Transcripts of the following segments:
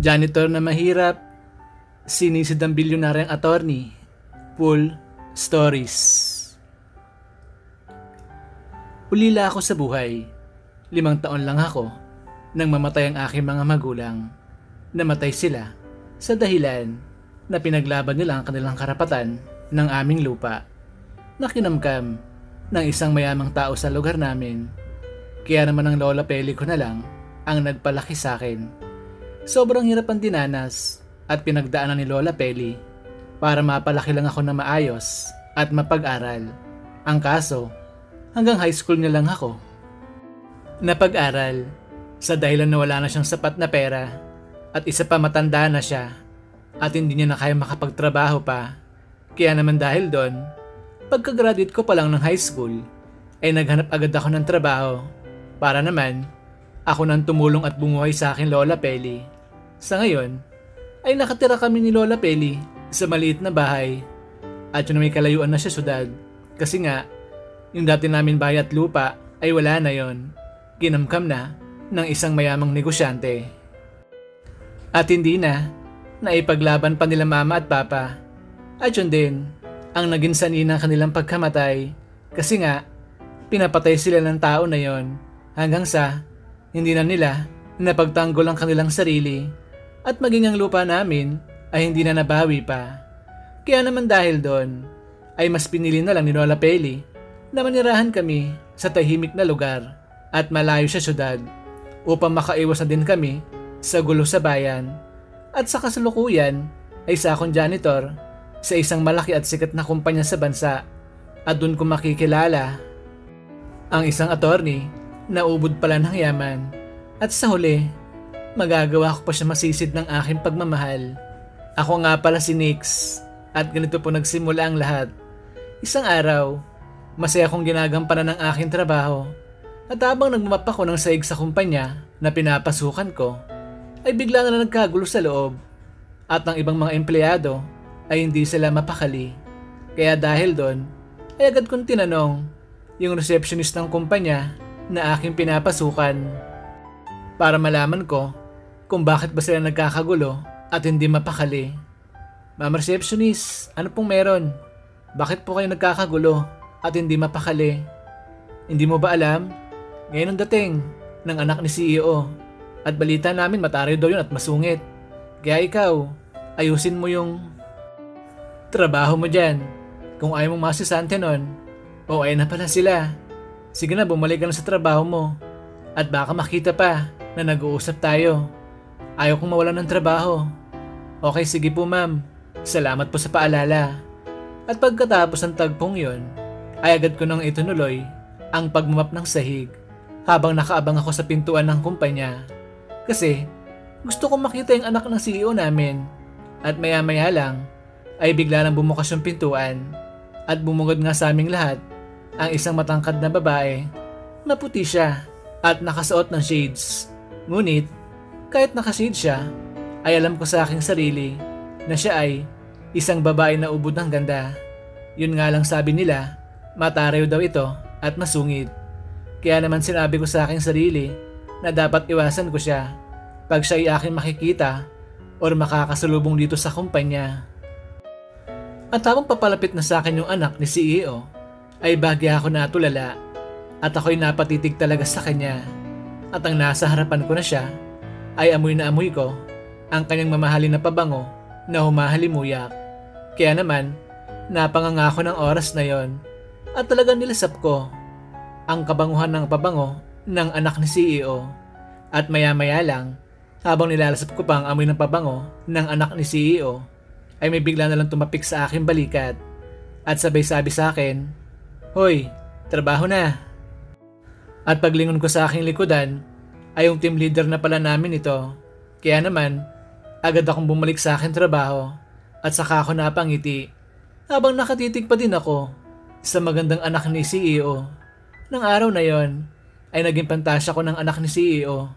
Janitor na mahirap, sinisid ng bilyonaryang attorney, full stories. Ulila ako sa buhay. 5 taon lang ako nang mamatay ang aking mga magulang. Namatay sila sa dahilan na pinaglaban nila ang kanilang karapatan ng aming lupa na kinamkam ng isang mayamang tao sa lugar namin. Kaya naman ang lola Peli ko na lang ang nagpalaki sa akin. Sobrang hirap ang dinanas at pinagdaanan ni Lola Peli para mapalaki lang ako na maayos at mapag-aral. Ang kaso, hanggang high school niya lang ako napag-aral sa dahilan na wala na siyang sapat na pera at isa pa matanda na siya at hindi niya na kaya makapagtrabaho pa. Kaya naman dahil doon, pagka-graduate ko pa lang ng high school ay naghanap agad ako ng trabaho para naman ako nang tumulong at bumuhay sa akin Lola Peli. Sa ngayon ay nakatira kami ni Lola Peli sa maliit na bahay at yun may kalayuan na siya syudad kasi nga yung dati namin bahay at lupa ay wala na yon. Kinamkam na ng isang mayamang negosyante. At hindi na naipaglaban pa nila mama at papa. At yun din ang naging sanina ng kanilang pagkamatay kasi nga pinapatay sila ng tao na yon hanggang sa hindi na nila napagtanggol ang kanilang sarili at maging ang lupa namin ay hindi na nabawi pa. Kaya naman dahil doon ay mas pinili na lang ni Lola Peli na manirahan kami sa tahimik na lugar at malayo sa syudad upang makaiwas na din kami sa gulo sa bayan. At sa kasalukuyan ay sa akong janitor sa isang malaki at sikat na kumpanya sa bansa at doon ko makikilala ang isang attorney na ubod pala ng yaman at sa huli magagawa ko pa siya masisid ng aking pagmamahal. Ako nga pala si Nix at ganito po nagsimula ang lahat. Isang araw, masaya akong ginagampanan ng aking trabaho at habang nagmamap ako ng saig sa kumpanya na pinapasukan ko, ay bigla na nagkagulo sa loob at ang ibang mga empleyado ay hindi sila mapakali. Kaya dahil doon, ay agad kong tinanong yung receptionist ng kumpanya na aking pinapasukan para malaman ko kung bakit ba sila nagkakagulo at hindi mapakali. Ma'am receptionist, ano pong meron? Bakit po kayo nagkakagulo at hindi mapakali? Hindi mo ba alam? Ngayon ang dating ng anak ni CEO at balita namin mataray daw yun at masungit. Kaya ikaw, ayusin mo yung trabaho mo dyan. Kung ayaw mong masisante nun, o ayun na pala sila. Sige na, bumalik ka na sa trabaho mo at baka makita pa na nag-uusap tayo. Ayaw kong mawalan ng trabaho. Okay, sige po ma'am. Salamat po sa paalala. At pagkatapos ng tagpong yun, ay agad ko nang itunuloy ang pagmamap ng sahig habang nakaabang ako sa pintuan ng kumpanya. Kasi gusto kong makita yung anak ng CEO namin at maya-maya lang ay bigla nang bumukas yung pintuan at bumungad nga sa aming lahat ang isang matangkad na babae. Maputi siya at nakasuot ng shades. Ngunit kahit nakashade siya ay alam ko sa aking sarili na siya ay isang babae na ubod ng ganda. Yun nga lang sabi nila, matarew daw ito at masungit. Kaya naman sinabi ko sa aking sarili na dapat iwasan ko siya pag siya ay aking makikita o makakasalubong dito sa kumpanya. At habang papalapit na sa akin yung anak ni CEO, ay bagya ako natulala at ako'y napatitig talaga sa kanya. At ang nasa harapan ko na siya ay amoy na amoy ko ang kanyang mamahalin na pabango na humahalimuyak. Kaya naman, napanganga ako ng oras na yon at talagang nilasap ko ang kabanguhan ng pabango ng anak ni CEO. At maya-maya lang, habang nilalasap ko pa ang amoy ng pabango ng anak ni CEO, ay may bigla na lang tumapik sa aking balikat at sabay sabi sa akin, "Hoy, trabaho na." At paglingon ko sa aking likodan, ay yung team leader na pala namin ito. Kaya naman, agad akong bumalik sa aking trabaho at saka ako napangiti habang nakatitig pa din ako sa magandang anak ni CEO. Nang araw na yon ay naging pantasya ko ng anak ni CEO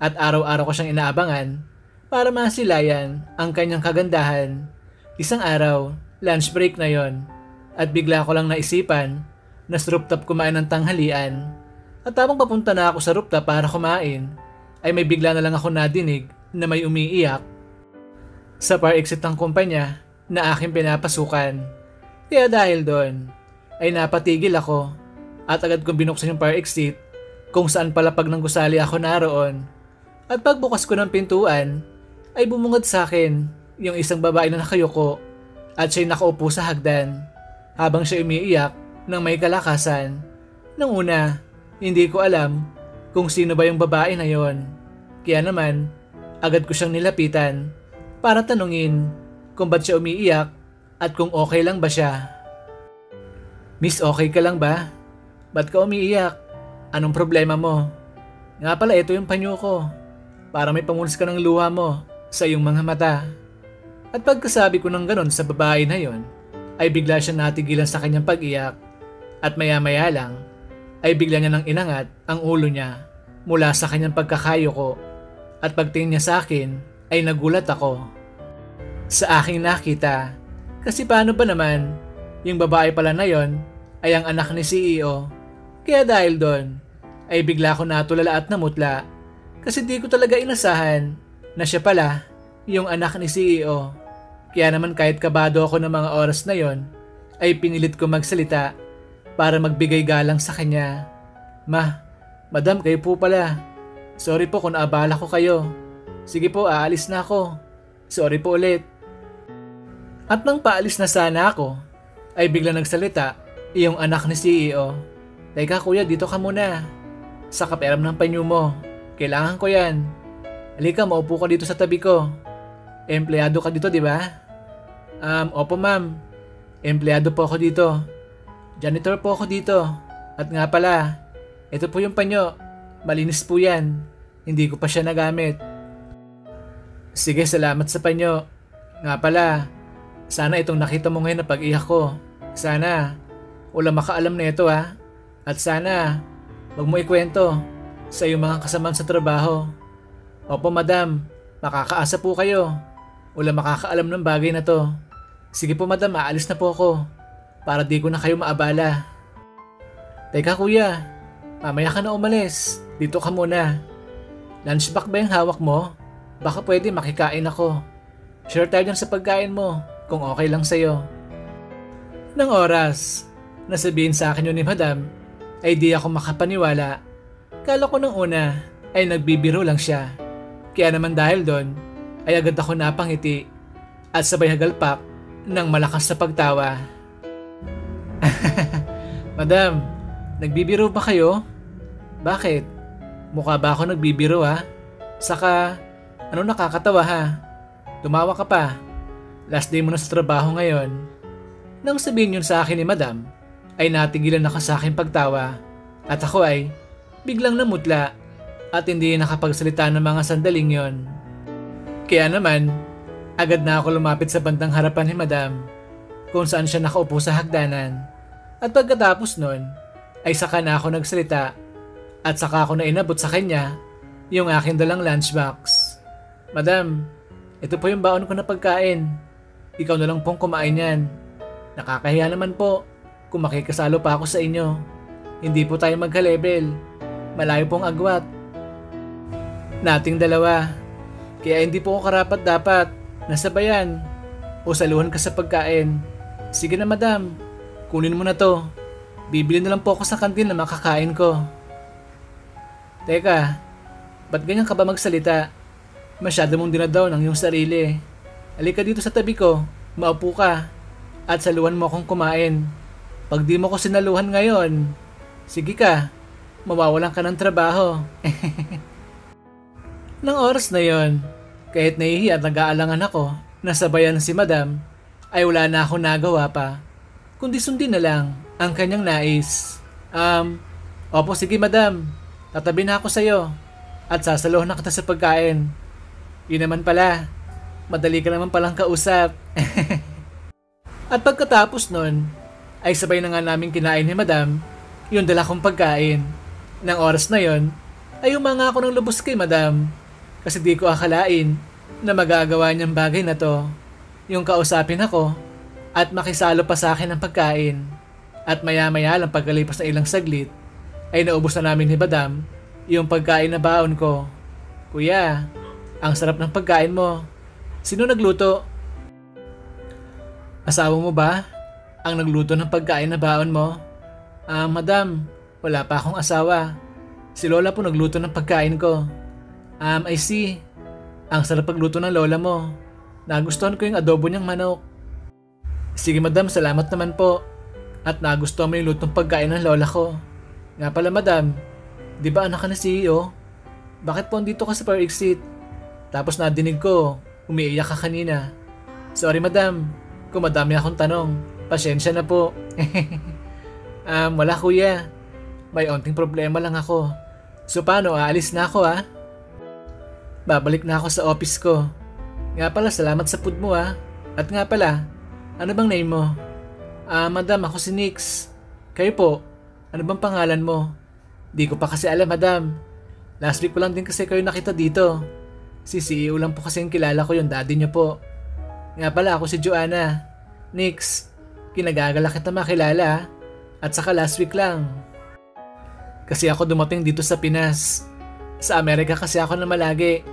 at araw-araw ko siyang inaabangan para masilayan ang kanyang kagandahan. Isang araw, lunch break na yon at bigla ko lang naisipan na sa rooftop kumain ng tanghalian. At habang papunta na ako sa rooftop para kumain, ay may bigla na lang ako nadinig na may umiiyak sa fire exit ng kumpanya na aking pinapasukan. Kaya dahil doon ay napatigil ako at agad kong binuksan yung fire exit kung saan palapag ng gusali ako naroon. At pagbukas ko ng pintuan ay bumungad sa akin yung isang babae na nakayuko at siya'y nakaupo sa hagdan habang siya umiiyak ng may kalakasan. Nang una, hindi ko alam kung sino ba yung babae na yon. Kaya naman, agad ko siyang nilapitan para tanungin kung ba't siya umiiyak at kung okay lang ba siya. "Miss, okay ka lang ba? Ba't ka umiiyak? Anong problema mo? Nga pala, ito yung panyo ko para may pamunas ka ng luha mo sa iyong mga mata." At pagkasabi ko ng ganon sa babae na yon, ay bigla siya natigilan sa kanyang pag-iyak at maya-maya lang ay bigla niya nang inangat ang ulo niya mula sa kanyang pagkakayuko at pagtingin niya sa akin ay nagulat ako sa aking nakita. Kasi paano ba naman yung babae pala na yon ay ang anak ni CEO. Kaya dahil doon ay bigla ko natulala at namutla kasi di ko talaga inasahan na siya pala yung anak ni CEO. Kaya naman kahit kabado ako ng mga oras na yon ay pinilit ko magsalita para magbigay galang sa kanya. Madam, kayo po pala. Sorry po kung naabala ko kayo. Sige po, aalis na ako. Sorry po ulit." At nang paalis na sana ako, ay bigla nagsalita yung anak ni CEO. "Teka kuya, dito ka muna. Sa kaperam ng panyo mo. Kailangan ko yan. Halika, maupo ka dito sa tabi ko. Empleyado ka dito, di ba?" Opo ma'am. Empleyado po ako dito. Janitor po ako dito. At nga pala, ito po yung panyo. Malinis po yan. Hindi ko pa siya nagamit." "Sige, salamat sa panyo. Nga pala, sana itong nakita mo ngayon na pag-iyak ko. Sana wala makaalam na ito ha. At sana wag mo ikwento sa iyong mga kasamahan sa trabaho." "Opo madam, makakaasa po kayo. Wala makakaalam ng bagay na to. Sige po madam, aalis na po ako para di ko na kayo maabala." "Teka kuya, mamaya ka na umalis. Dito ka muna. Lunchbox ba yung hawak mo? Baka pwede makikain ako. Share tayo dyan sa pagkain mo kung okay lang sa'yo." Nang oras na sabihin sa akin yun ni madam ay di ako makapaniwala. Kala ko nung una ay nagbibiro lang siya. Kaya naman dahil doon ay agad ako napangiti at sabay hagalpak ng malakas na pagtawa. "Madam, nagbibiro ba kayo? Bakit? Mukha ba ako nagbibiro ha? Saka, ano nakakatawa ha? Tumawa ka pa. Last day mo na sa trabaho ngayon." Nang sabihin yun sa akin ni madam, ay natigilan ako sa aking pagtawa at ako ay biglang namutla at hindi nakapagsalita ng mga sandaling yon. Kaya naman, agad na ako lumapit sa bandang harapan ni madam kung saan siya nakaupo sa hagdanan. At pagkatapos nun, ay saka na ako nagsalita at saka ako na inabot sa kanya yung aking dalang lunchbox. "Madam, ito po yung baon ko na pagkain. Ikaw na lang pong kumain yan. Nakakahiya naman po kung makikasalo pa ako sa inyo. Hindi po tayo magka-level. Malayo pong agwat nating dalawa. Kaya hindi po ako karapat-dapat nasabayan o saluhan ka sa pagkain. Sige na madam, kunin mo na to. Bibili na lang po ako sa kantin na makakain ko." "Teka, ba't ganyan ka ba magsalita? Masyado mong dinadaw ng iyong sarili. Halika dito sa tabi ko, maupo ka at saluhan mo akong kumain. Pag di mo ko sinaluhan ngayon, sige ka, mawawalan ka ng trabaho." Nang oras na yon, kahit nahihiya at nag-aalangan ako na sabayan si madam, ay wala na ako nagawa pa, kundi sundin na lang ang kanyang nais. Opo sige madam, tatabi na ako sa'yo at sasaluhan na kita sa pagkain. Yun naman pala, madali ka naman palang kausap." At pagkatapos nun, ay sabay na nga namin kinain ni madam yung dala kong pagkain. Nang oras na yon, ay umanga ako ng lubos kay madam kasi di ko akalain na magagawa niyang bagay na to, yung kausapin ako at makisalo pa sa akin ng pagkain. At maya-maya lang pagkalipas na ilang saglit, ay naubos na namin ni madam yung pagkain na baon ko. "Kuya, Ang sarap ng pagkain mo. Sino nagluto? Asawa mo ba ang nagluto ng pagkain na baon mo? Madam, wala pa akong asawa. Si Lola po nagluto ng pagkain ko. I see. Ang sarap pagluto ng Lola mo. Nagustuhan ko yung adobo niyang manok. Sige madam, salamat naman po. At nagustuhan mo yung lutong pagkain ng Lola ko. Nga pala madam, di ba anak ka na CEO? Bakit po andito ka sa fire exit? Tapos nadinig ko, umiiyak ka kanina. Sorry madam, kung madami akong tanong. Pasensya na po. Wala kuya. May onting problema lang ako. So paano, aalis na ako Babalik na ako sa office ko. Nga pala, salamat sa food mo At nga pala, ano bang name mo? Madam, ako si Nix. Kayo po, ano bang pangalan mo? Di ko pa kasi alam madam. Last week ko lang din kasi kayo nakita dito. Si CEO lang po kasi yung kilala ko, yung daddy niyo po. Nga pala, ako si Joanna. Nix, kinagagala kita makilala At saka last week lang. Kasi ako dumating dito sa Pinas. Sa Amerika kasi ako na malagi.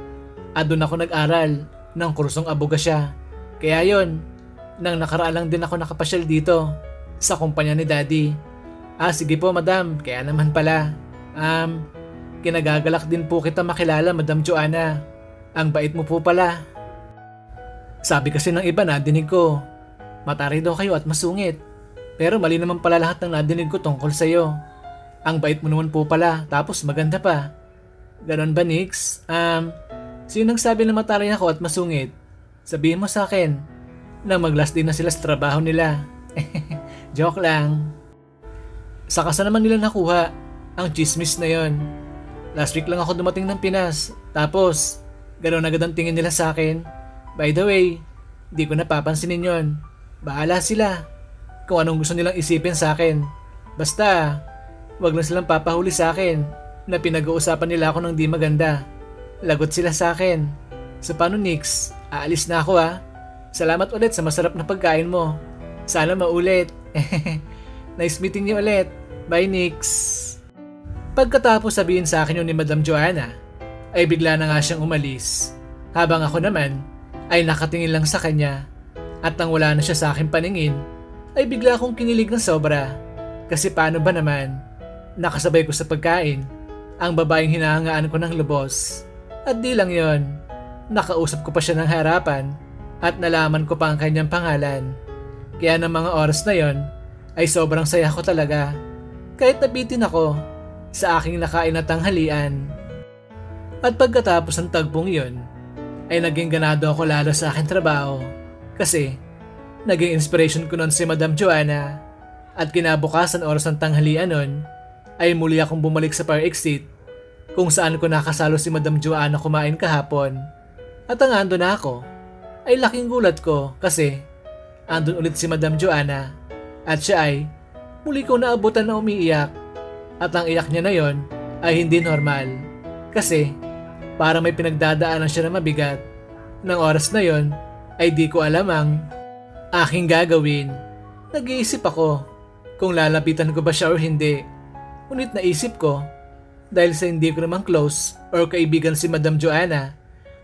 At doon ako nag-aral ng kursong abogasya. Kaya yon, nang nakaraan lang din ako nakapasyal dito sa kumpanya ni Daddy. Sige po madam, kaya naman pala. Kinagagalak din po kita makilala Madam Joanna. Ang bait mo po pala. Sabi kasi ng iba nadinig ko, matari daw kayo at masungit. Pero mali naman pala lahat ng nadinig ko tungkol sa'yo. Ang bait mo naman po pala, tapos maganda pa. Ganon ba Nix? Sino nagsabi na matari ako at masungit? Sabihin mo sa akin na mag-last day na sila sa trabaho nila. Joke lang. Saka saan naman nila nakuha ang chismis na yon? Last week lang ako dumating ng Pinas. Tapos, gano'n agad ang tingin nila sa akin. By the way, di ko napapansinin yon. Bahala sila kung anong gusto nilang isipin sa akin. Basta, wag lang silang papahuli sa akin na pinag-uusapan nila ako ng di maganda. Lagot sila sa akin. So paano Nix? Aalis na ako Salamat ulit sa masarap na pagkain mo. Sana maulit. Nice meeting niyo ulit. Bye Nix. Pagkatapos sabihin sa akin yun ni Madam Joanna, ay bigla na nga siyang umalis. Habang ako naman ay nakatingin lang sa kanya. At nang wala na siya sa akin paningin, ay bigla akong kinilig ng sobra. Kasi paano ba naman, nakasabay ko sa pagkain ang babaeng hinahangaan ko ng lubos. At di lang yon, nakausap ko pa siya ng harapan at nalaman ko pa ang kanyang pangalan. Kaya ng mga oras na yon ay sobrang saya ko talaga. Kahit nabitin ako sa aking nakain na tanghalian. At pagkatapos ng tagpong yon, ay naging ganado ako lalo sa aking trabaho. Kasi naging inspiration ko nun si Madam Joanna. At kinabukasan oras ng tanghalian nun, ay muli akong bumalik sa fire exit kung saan ko nakasalo si Madam Joanna kumain kahapon. At ang ando na ako, ay laking gulat ko kasi andun ulit si Madam Joanna at siya ay muli ko naabutan na umiiyak. At ang iyak niya na yon ay hindi normal kasi para may pinagdadaanan siya na mabigat. Nang oras na yon ay di ko alam ang aking gagawin. Nag-iisip ako kung lalapitan ko ba siya o hindi. Ngunit naisip ko, dahil sa hindi ko naman close or kaibigan si Madam Joanna,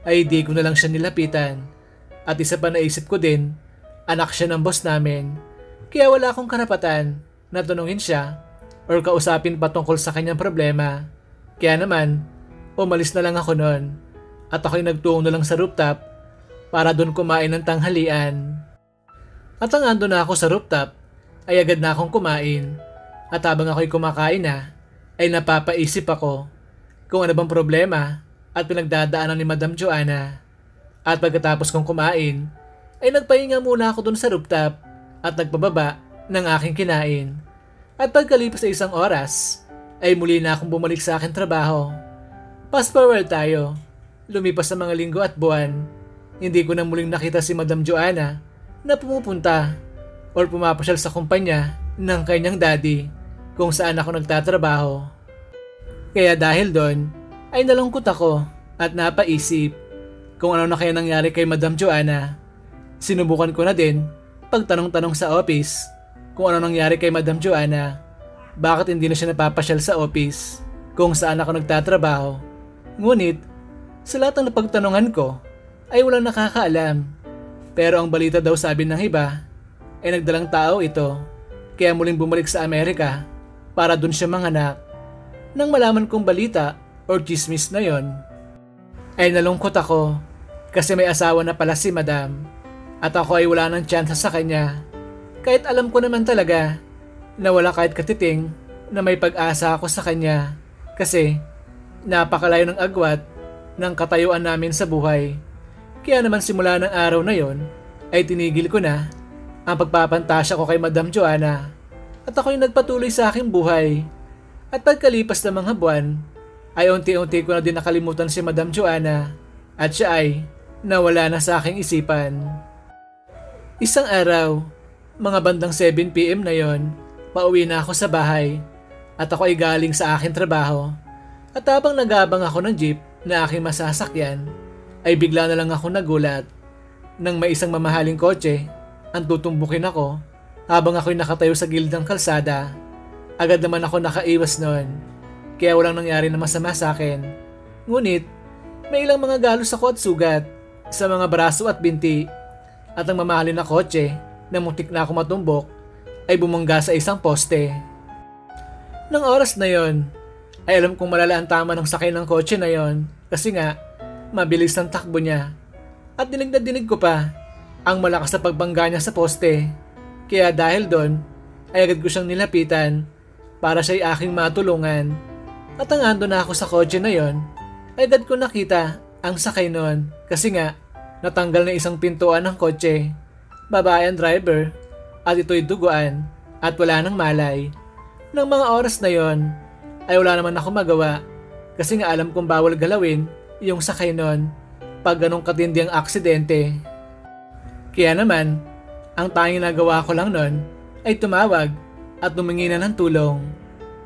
ay di ko na lang siya nilapitan. At isa pa naisip ko din, anak siya ng boss namin. Kaya wala akong karapatan na tanungin siya or kausapin pa tungkol sa kanyang problema. Kaya naman, umalis na lang ako noon. At ako'y nagtungo na lang sa rooftop para doon kumain ng tanghalian. At ang ando na ako sa rooftop, ay agad na akong kumain. At habang ako'y kumakain ay napapaisip ako kung ano bang problema at pinagdadaanan ni Madam Joanna. At pagkatapos kong kumain, ay nagpahinga muna ako dun sa rooftop at nagpababa ng aking kinain. At pagkalipas sa isang oras, ay muli na akong bumalik sa aking trabaho. Fast forward tayo. Lumipas sa mga linggo at buwan, hindi ko na muling nakita si Madam Joanna na pumupunta or pumapasyal sa kumpanya ng kanyang daddy kung saan ako nagtatrabaho. Kaya dahil doon, ay nalungkot ako at napaisip kung ano na kaya nangyari kay Madam Joanna. Sinubukan ko na din pagtanong-tanong sa office kung ano nangyari kay Madam Joanna. Bakit hindi na siya napapasyal sa office kung saan ako nagtatrabaho. Ngunit, Sa lahat ng napagtanungan ko ay walang nakakaalam. Pero ang balita daw sabi ng iba ay nagdalang tao ito kaya muling bumalik sa Amerika para dun siya manganak. Nang malaman kong balita or chismis na yon, ay nalungkot ako kasi may asawa na pala si Madam at ako ay wala ng tsansa sa kanya. Kahit alam ko naman talaga na wala kahit katiting na may pag-asa ako sa kanya kasi napakalayo ng agwat ng katayuan namin sa buhay. Kaya naman simula ng araw na yon ay tinigil ko na ang pagpapantasya ko kay Madam Joanna at ako'y nagpatuloy sa aking buhay. At pagkalipas ng mga buwan ay unti-unti ko na din nakalimutan si Madam Joanna at siya ay nawala na sa aking isipan. Isang araw, mga bandang 7 PM na yon, pauwi na ako sa bahay at ako ay galing sa aking trabaho. At habang nagabang ako ng jeep na aking masasakyan, ay bigla na lang ako nagulat nang may isang mamahaling kotse ang tutumbukin ako habang ako'y nakatayo sa gilid ng kalsada. Agad naman ako nakaiwas noon, kaya walang nangyari na masama sa akin. Ngunit, may ilang mga galos ako at sugat sa mga braso at binti at ang mamahalin na kotse na muntik na ako matumbok ay bumangga sa isang poste. Nang oras na yon, ay alam kong malala ang tama ng sakay ng kotse na yon kasi nga, mabilis ang takbo niya. At dinig na dinig ko pa ang malakas na pagbangga niya sa poste. Kaya dahil doon, ay agad ko siyang nilapitan para siya'y aking matulungan. At ang ando na ako sa kotse na yon, ay agad ko nakita ang sakay noon kasi nga, natanggal na isang pintuan ng kotse. Babae ang driver at ito'y duguan at wala nang malay. Nang mga oras na yon, ay wala naman ako magawa kasi nga alam kong bawal galawin yung sakay noon pag ganong katindi ang aksidente. Kaya naman, ang tanging nagawa ko lang noon ay tumawag at humingi na ng tulong.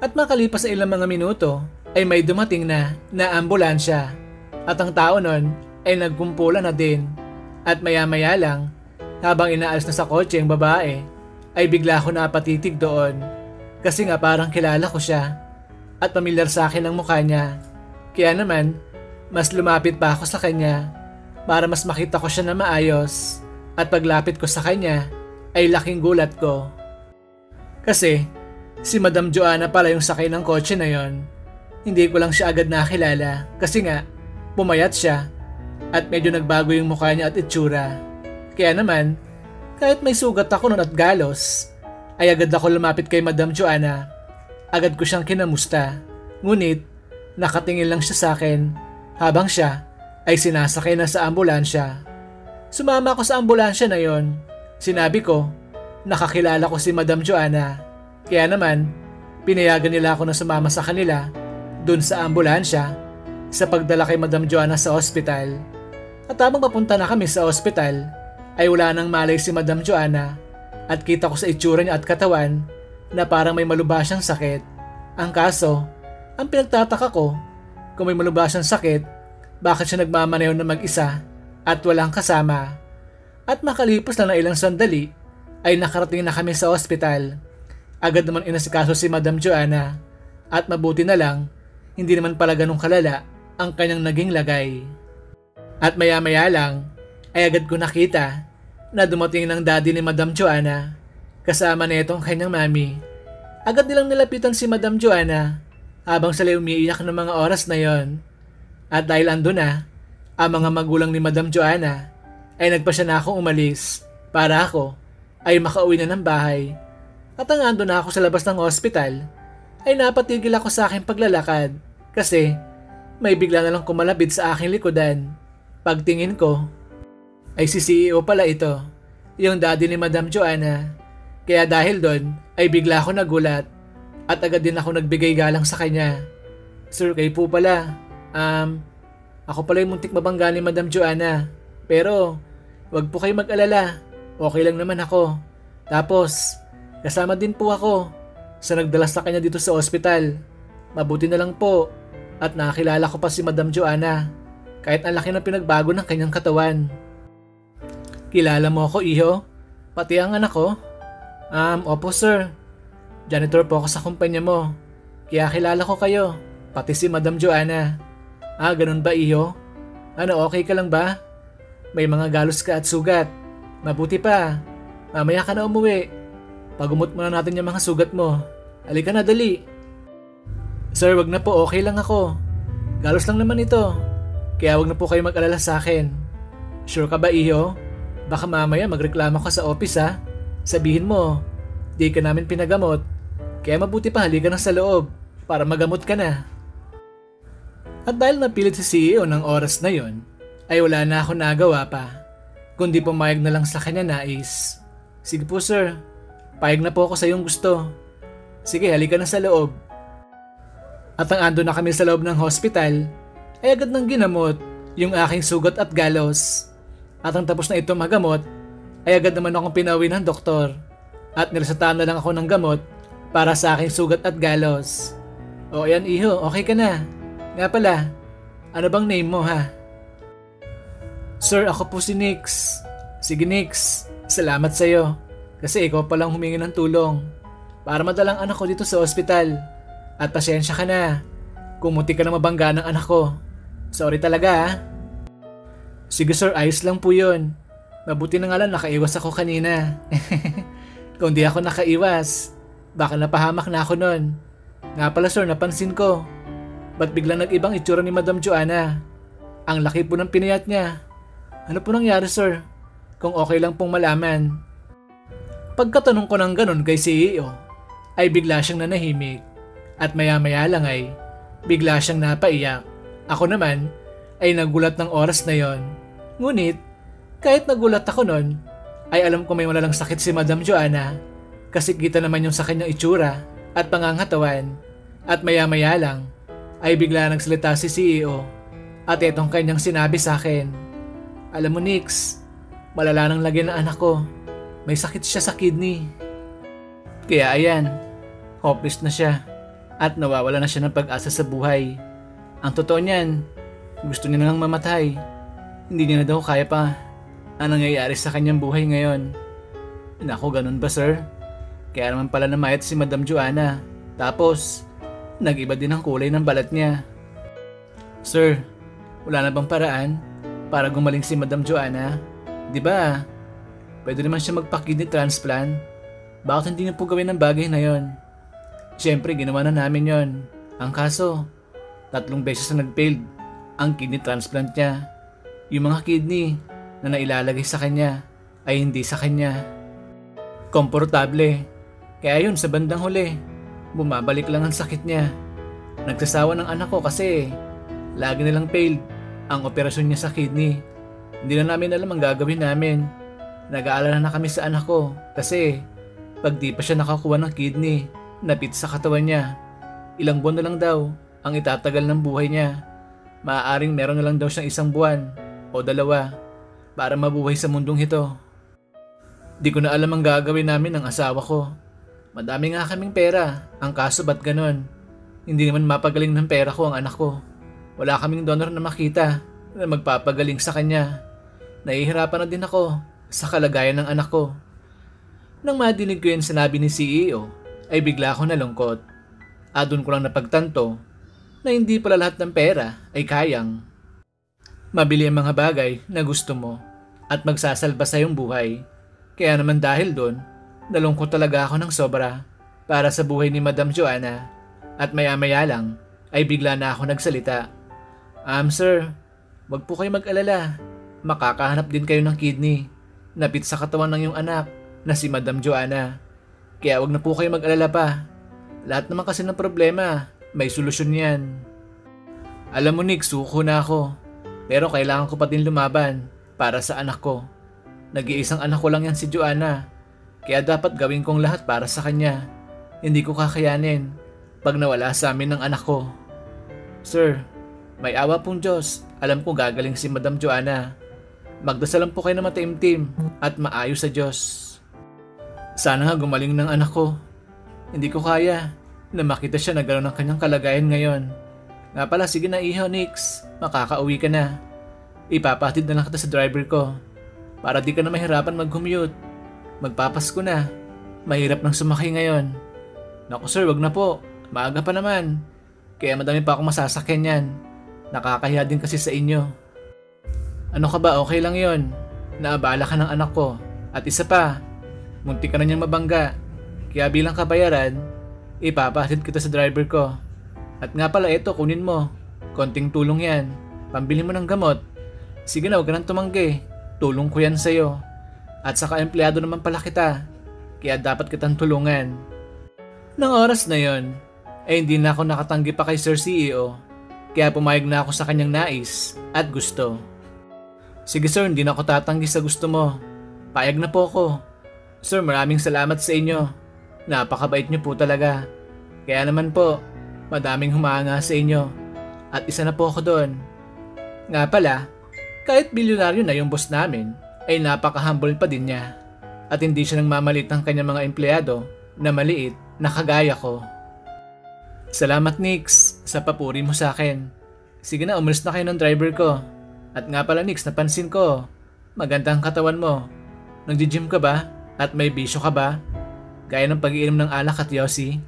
At makalipas sa ilang mga minuto ay may dumating na ambulansya at ang tao noon ay nagkumpulan na din. At maya-maya lang, habang inaalis na sa kotse ang babae, ay bigla ako napatitig doon kasi nga parang kilala ko siya at pamilyar sa akin ang mukha niya. Kaya naman, mas lumapit pa ako sa kanya para mas makita ko siya na maayos. At paglapit ko sa kanya ay laking gulat ko. Kasi si Madam Joanna pala yung sakay ng kotse na yon. Hindi ko lang siya agad nakilala kasi nga pumayat siya at medyo nagbago yung mukha niya at itsura. Kaya naman, kahit may sugat ako noon at galos, ay agad ako lumapit kay Madam Joanna. Agad ko siyang kinamusta. Ngunit nakatingin lang siya sa akin habang siya ay sinasakay na sa ambulansya. Sumama ako sa ambulansya na yon. Sinabi ko, nakakilala ko si Madam Joanna. Kaya naman, pinayagan nila ako na sumama sa kanila dun sa ambulansya sa pagdala kay Madam Joanna sa ospital. At habang papunta na kami sa ospital, ay wala nang malay si Madam Joanna at kita ko sa itsura niya at katawan na parang may malubha siyang sakit. Ang kaso, ang pinagtataka ko, kung may malubha siyang sakit, bakit siya nagmamaneho na mag-isa at walang kasama? At makalipas lang ng ilang sandali, ay nakarating na kami sa ospital. Agad naman inasikaso si Madam Joanna at mabuti na lang, hindi naman pala ganong kalala ang kanyang naging lagay. At maya-maya lang, ay agad ko nakita na dumating ng daddy ni Madam Joanna kasama na itong kanyang mami. Agad nilang nilapitan si Madam Joanna habang sila umiiyak ng mga oras na yon. At dahil ando na, ang mga magulang ni Madam Joanna ay nagpasya na akong umalis para ako ay makauwi na ng bahay. At ang ando na ako sa labas ng ospital, ay napatigil ako sa aking paglalakad kasi may bigla na lang kumalapit sa aking likodan. Pagtingin ko, ay si CEO pala ito, yung daddy ni Madam Joanna. Kaya dahil doon ay bigla ako nagulat at agad din ako nagbigay galang sa kanya. Sir, kayo po pala. Ako pala yung muntik mabangga ni Madam Joanna. Pero wag po kayo mag-alala, okay lang naman ako. Tapos kasama din po ako sa nagdala sa kanya dito sa ospital. Mabuti na lang po at nakakilala ko pa si Madam Joanna kahit ang laki ng pinagbago ng kanyang katawan. Kilala mo ako, iho? Pati ang anak ko? Opo sir. Janitor po ako sa kumpanya mo. Kaya kilala ko kayo, pati si Madam Joanna. Ganun ba, iho? Ano, okay ka lang ba? May mga galos ka at sugat. Mabuti pa. Mamaya ka na umuwi. Pagumot muna natin yung mga sugat mo. Halika na, dali. Sir, wag na po. Okay lang ako. Galos lang naman ito. Kaya wag na po kayo mag-alala sa akin. Sure ka ba, iho? Baka mamaya magreklamo ka sa office, ha? Sabihin mo, di ka namin pinagamot. Kaya mabuti pa halika na sa loob para magamot ka na. At dahil napilit si CEO ng oras na yon, ay wala na ako nagawa pa. Kundi pumayag na lang sa kanya nais. Sige po sir, payag na po ako sa iyong gusto. Sige, halika na sa loob. At ang ando na kami sa loob ng hospital, ay agad nang ginamot yung aking sugat at galos. At ang tapos na ito magamot, ay agad naman akong pinauwi ng doktor. At niresetahan na lang ako ng gamot para sa aking sugat at galos. O ayan iho, okay ka na. Nga pala, ano bang name mo ha? Sir, ako po si Nix. Sige Nix, salamat sa'yo. Kasi ikaw palang humingi ng tulong para madalang anak ko dito sa ospital. At pasensya ka na kung munti ka na mabangga ng anak ko. Sorry talaga ha. Sige sir, ayos lang po yun. Mabuti na nga lang nakaiwas ako kanina. Kung di ako nakaiwas, baka napahamak na ako nun. Nga pala sir, napansin ko. Ba't biglang nag-ibang itsura ni Madam Joanna? Ang laki po ng pinayat niya. Ano po nangyari sir? Kung okay lang pong malaman. Pagkatanong ko ng ganon kay CEO, ay bigla siyang nanahimik. At maya-maya lang ay bigla siyang napaiyak. Ako naman ay nagulat ng oras na yon. Ngunit kahit nagulat ako nun, ay alam ko may malalang sakit si Madam Joanna. Kasi kita naman yung sa kanyang itsura at pangangatawan. At maya-maya lang ay bigla nagsalita si CEO at itong kanyang sinabi sa akin. Alam mo Nix, malala nang lagyan ng anak ko. May sakit siya sa kidney. Kaya ayan, hopeless na siya at nawawala na siya ng pag-asa sa buhay. Ang totoo niyan, gusto niya nang mamatay. Hindi niya na daw kaya pa ang nangyayari sa kanyang buhay ngayon. Naku, ganun ba sir? Kaya naman pala namayat si Madam Joanna. Tapos, nag-iba din ang kulay ng balat niya. Sir, wala na bang paraan para gumaling si Madam Joanna? Di ba? Pwede naman siya magpa-kidney transplant. Bakit hindi niyo po gawin ang bagay na yon? Siyempre, ginawa na namin yon. Ang kaso, 3 beses na nag-failed ang kidney transplant niya. Yung mga kidney na nailalagay sa kanya ay hindi sa kanya. Komportable. Kaya yun, sa bandang huli, bumabalik lang ang sakit niya. Nagsasawa ng anak ko kasi lagi nilang failed ang operasyon niya sa kidney. Hindi na namin alam ang gagawin namin. Nag-aalala na kami sa anak ko kasi pag di pa siya nakakuha ng kidney, napit sa katawan niya. Ilang buwan na lang daw ang itatagal ng buhay niya. Maaaring meron na lang daw siyang 1 buwan o 2 para mabuhay sa mundong ito. Di ko na alam ang gagawin namin ng asawa ko. Madami nga kaming pera, ang kaso ba't ganon? Hindi naman mapagaling ng pera ko ang anak ko. Wala kaming donor na makita na magpapagaling sa kanya. Nahihirapan na din ako sa kalagayan ng anak ko. Nang madinig ko yung sinabi ni CEO, ay bigla ako nalungkot. At doon ko lang napagtanto na hindi pala lahat ng pera ay kayang mabili ang mga bagay na gusto mo at magsasalba sa iyong buhay. Kaya naman dahil doon, nalungkot talaga ako ng sobra para sa buhay ni Madam Joanna. At maya-maya lang ay bigla na ako nagsalita. Sir, wag po kayo mag-alala. Makakahanap din kayo ng kidney. Napit sa katawan ng iyong anak na si Madam Joanna. Kaya wag na po kayo mag-alala pa. Lahat naman kasi ng problema, may solusyon yan. Alam mo Nick, suko na ako. Pero kailangan ko pa din lumaban para sa anak ko. Nag-iisang anak ko lang yan si Joanna. Kaya dapat gawin kong lahat para sa kanya. Hindi ko kakayanin pag nawala sa amin ng anak ko. Sir, may awa pong Diyos. Alam ko gagaling si Madam Joanna. Magdasal lang po kayo na mataimtim at maayos sa Diyos. Sana nga gumaling ng anak ko. Hindi ko kaya na makita siya na gano'n ang kanyang kalagayan ngayon. Nga pala, sige na iho Nix. Makakauwi ka na. Ipapahatid na lang kita sa driver ko para di ka na mahirapan mag-commute. Magpapasko na. Mahirap nang sumakay ngayon. Naku sir, wag na po. Maaga pa naman. Kaya madami pa akong masasakyan yan. Nakakahiya din kasi sa inyo. Ano ka ba, okay lang yon. Naabala ka ng anak ko. At isa pa, munti ka na niyang mabangga. Kaya bilang kabayaran, ipapahatid kita sa driver ko. At nga pala ito, kunin mo. Konting tulong yan. Pambili mo ng gamot. Sige na, huwag ka nang tumanggi. Tulong ko yan sa'yo. At saka empleyado naman pala kita. Kaya dapat kitang tulungan. Nang oras na yon, ay hindi na ako nakatanggi pa kay Sir CEO. Kaya pumayag na ako sa kanyang nais at gusto. Sige sir, hindi na ako tatanggi sa gusto mo. Payag na po ako. Sir, maraming salamat sa inyo. Napakabait niyo po talaga. Kaya naman po, madaming humanga sa inyo. At isa na po ako doon. Nga pala, kahit bilyonaryo na yung boss namin, ay napaka-humble pa din niya. At hindi siya nang mamalit ng kanyang mga empleyado na maliit na kagaya ko. Salamat Nix, sa papuri mo sa akin. Sige na, umalis na kayo ng driver ko. At nga pala Nix, napansin ko, magandang katawan mo. Nagji-gym ka ba? At may bisyo ka ba? Gaya ng pag-iinom ng alak at yosi?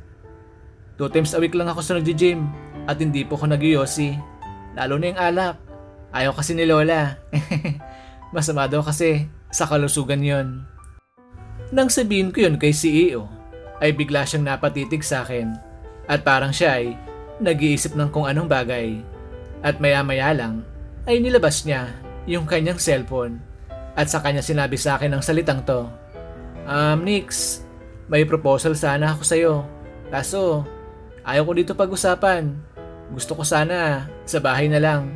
2 times a week lang ako sa nagji-gym at hindi po ako nag-yosi. Lalo na yung alak. Ayaw kasi ni Lola. Masama daw kasi sa kalusugan yon. Nang sabihin ko yun kay CEO, ay bigla siyang napatitig sa akin. At parang siya ay nag-iisip ng kung anong bagay. At maya-maya lang ay nilabas niya yung kanyang cellphone. At sa kanya sinabi sa akin ang salitang to. Nix, may proposal sana ako sa'yo. Kaso, ayaw ko dito pag-usapan. Gusto ko sana sa bahay na lang.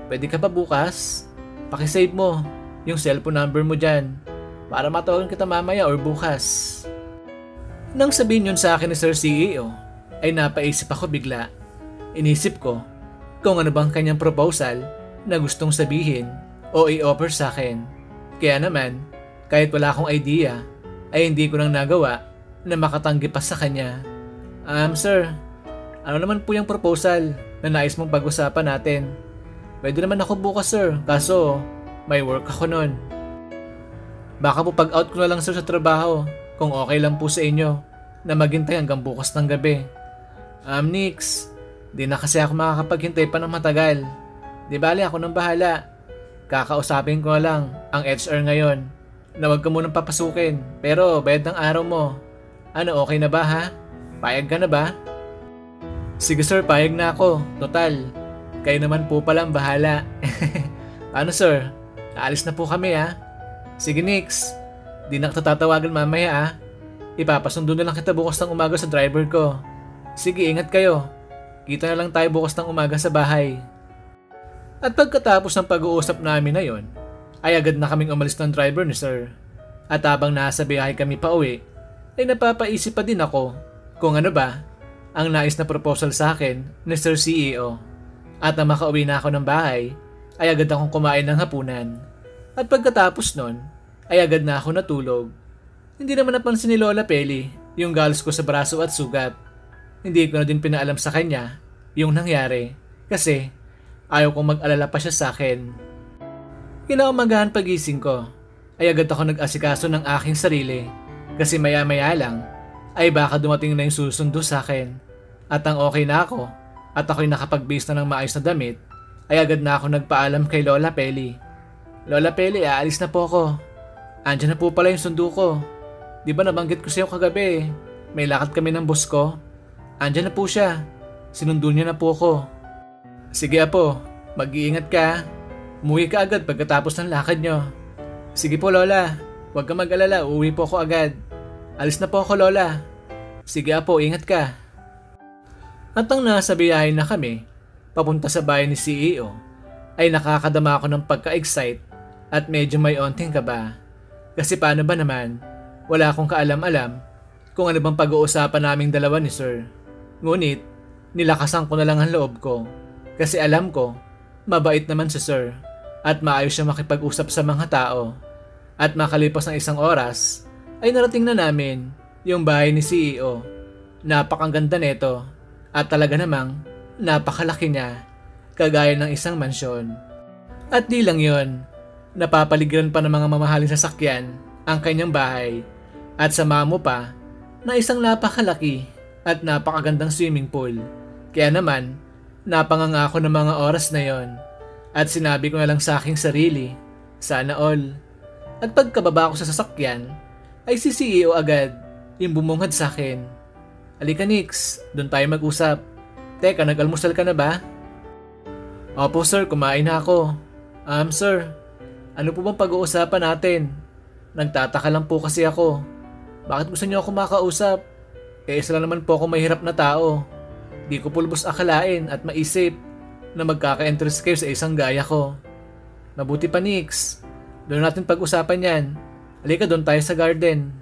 Pwede ka ba bukas? Pakisave mo yung cellphone number mo dyan para matawagan kita mamaya or bukas. Nang sabihin yun sa akin ni Sir CEO, ay napaisip ako bigla. Inisip ko kung ano bang kanyang proposal na gustong sabihin o i-offer sa akin. Kaya naman, kahit wala akong idea, ay hindi ko nang nagawa na makatanggi pa sa kanya. Sir, ano naman po yung proposal na nais mong pag-usapan natin? Pwede naman ako bukas sir, kaso may work ako nun. Baka po pag-out ko na lang sir sa trabaho, kung okay lang po sa inyo, na maghintay hanggang bukas ng gabi. Nix, di na kasi ako makakapaghintay pa ng matagal. Di bali ako nang bahala. Kakausapin ko lang ang HR ngayon na wag ka munang papasukin pero bayad ng araw mo. Ano, okay na ba ha? Payag ka na ba? Sige sir, payag na ako. Total, kayo naman po palang bahala. Ano sir? Aalis na po kami ha? Sige Nix, di na kita tatawagan mamaya ha? Ipapasundo na lang kita bukas ng umaga sa driver ko. Sige, ingat kayo. Kita na lang tayo bukas ng umaga sa bahay. At pagkatapos ng pag-uusap namin na yon, ay agad na kaming umalis ng driver ni Sir. At habang nasa biyahe kami pa uwi, ay napapaisip pa din ako kung ano ba ang nais na proposal sa akin ni Sir CEO. At nang makauwi na ako ng bahay, ay agad akong kumain ng hapunan. At pagkatapos nun, ay agad na ako natulog. Hindi naman napansin ni Lola Peli yung galos ko sa braso at sugat. Hindi ko na din pinaalam sa kanya yung nangyari kasi ayaw kong mag-alala pa siya sa akin. Kinaumagahan pagising ko ay agad ako nag-asikaso ng aking sarili kasi maya-maya lang ay baka dumating na yung susundo sa akin. At ang okay na ako at ako'y nakapagbihis na ng maayos na damit ay agad na ako nagpaalam kay Lola Peli. Lola Peli, aalis na po ako. Andiyan na po pala yung sundo ko. Di ba nabanggit ko sa'yo kagabi? May lakad kami ng boss ko. Andiyan na po siya. Sinundo niya na po ako. Sige apo, mag-iingat ka. Umuwi ka agad pagkatapos ng lakad nyo. Sige po Lola, huwag ka mag-alala, uuwi po ako agad. Alis na po ako Lola. Sige apo, ingat ka. At ang nasa biyahe na kami, papunta sa bahay ni CEO, ay nakakadama ako ng pagka-excite at medyo may onting kaba. Kasi paano ba naman, wala akong kaalam-alam kung ano bang pag-uusapan naming dalawa ni Sir. Ngunit, nilakasan ko na lang ang loob ko kasi alam ko, mabait naman si Sir at maayos siya makipag-usap sa mga tao. At makalipas ng 1 oras, ay narating na namin yung bahay ni CEO. Napakaganda nito at talaga namang napakalaki niya, kagaya ng isang mansyon. At di lang yon, napapaligiran pa ng mga mamahaling sasakyan ang kanyang bahay at sama mo pa na isang napakalaki at napakagandang swimming pool. Kaya naman, napanganga ako ng mga oras na yon At sinabi ko na lang sa aking sarili, sana all. At pagkababa ko sa sasakyan, ay si CEO agad yung bumungad sa akin. Halika Nix, doon tayo mag-usap. Teka, nag-almusal ka na ba? Opo sir, kumain na ako. Sir, ano po bang pag-uusapan natin? Nagtataka lang po kasi ako. Bakit gusto niyo ako makausap? Isa lang naman po ako mahirap na tao. Di ko pulbos akalain at maisip na magkaka-interest kayo sa isang gaya ko. Mabuti pa Nix, doon natin pag-usapan yan. Halika doon tayo sa garden.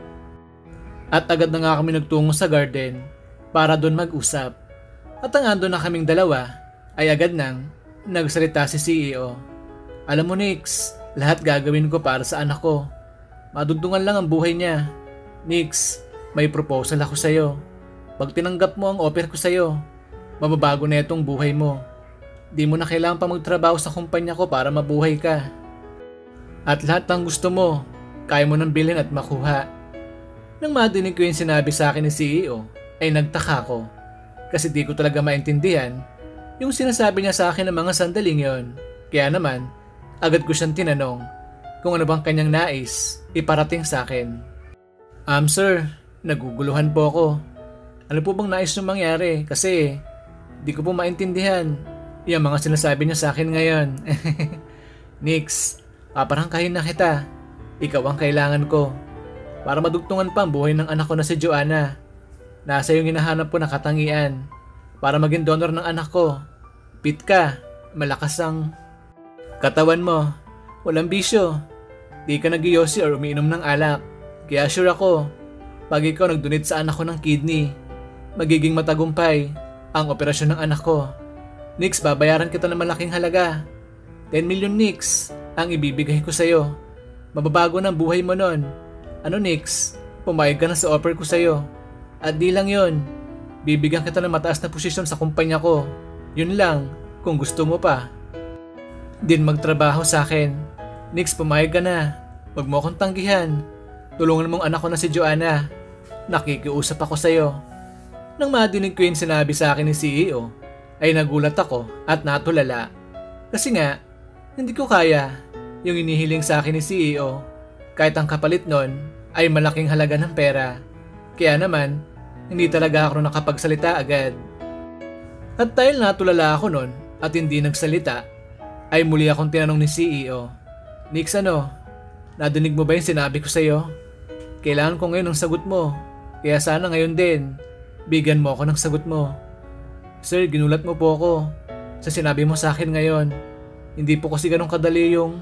At agad na nga kami nagtungo sa garden para doon mag-usap. At ang ando na kaming dalawa ay agad nang nagsalita si CEO. Alam mo Nix, lahat gagawin ko para sa anak ko. Madugtungan lang ang buhay niya. Nix, may proposal ako sa'yo. Pag tinanggap mo ang offer ko sa'yo, mababago na itong buhay mo. Di mo na kailangan pa magtrabaho sa kumpanya ko para mabuhay ka. At lahat ng gusto mo, kaya mo nang bilhin at makuha. Nang madinig ko yung sinabi sa akin ni CEO, ay nagtaka ko. Kasi di ko talaga maintindihan yung sinasabi niya sa akin ng mga sandaling yon. Kaya naman, agad ko siyang tinanong kung ano bang kanyang nais iparating sa akin. Sir, naguguluhan po ako. Ano po bang nais niyong mangyari? Kasi di ko po maintindihan yung mga sinasabi niya sa akin ngayon. Nix, paparangkahin na kita. Ikaw ang kailangan ko. Para madugtungan pa ang buhay ng anak ko na si Joanna. Nasa yung hinahanap ko na katangian. Para maging donor ng anak ko. Fit ka, malakas ang katawan mo. Walang bisyo. Di ka nag-iyosi or umiinom ng alak. Kaya sure ako, pag ikaw nag-donate sa anak ko ng kidney, magiging matagumpay ang operasyon ng anak ko. Nix, babayaran kita ng malaking halaga. 10 million Nix ang ibibigay ko sa'yo. Mababago ng buhay mo nun. Ano Nix, pumayag ka na sa offer ko sa'yo. At di lang yon, bibigyan kita ng mataas na posisyon sa kumpanya ko. Yun lang, kung gusto mo pa. Din magtrabaho sa akin. Nix, pumayag ka na. Huwag mo akong tanggihan. Tulungan mong anak ko na si Joanna. Nakikiusap ako sa'yo. Nang madinig ko yung sinabi sa akin ni CEO, ay nagulat ako at natulala. Kasi nga, hindi ko kaya yung inihiling sa akin ni CEO. Kahit ang kapalit nun ay malaking halaga ng pera. Kaya naman, hindi talaga ako nakapagsalita agad. At dahil natulala ako nun at hindi nagsalita, ay muli akong tinanong ni CEO, Nix, nadinig mo ba yung sinabi ko sa'yo? Kailangan ko ngayon ng sagot mo. Kaya sana ngayon din, bigyan mo ako ng sagot mo. Sir, ginulat mo po ako sa sinabi mo sa akin ngayon. Hindi po kasi ganun kadali yung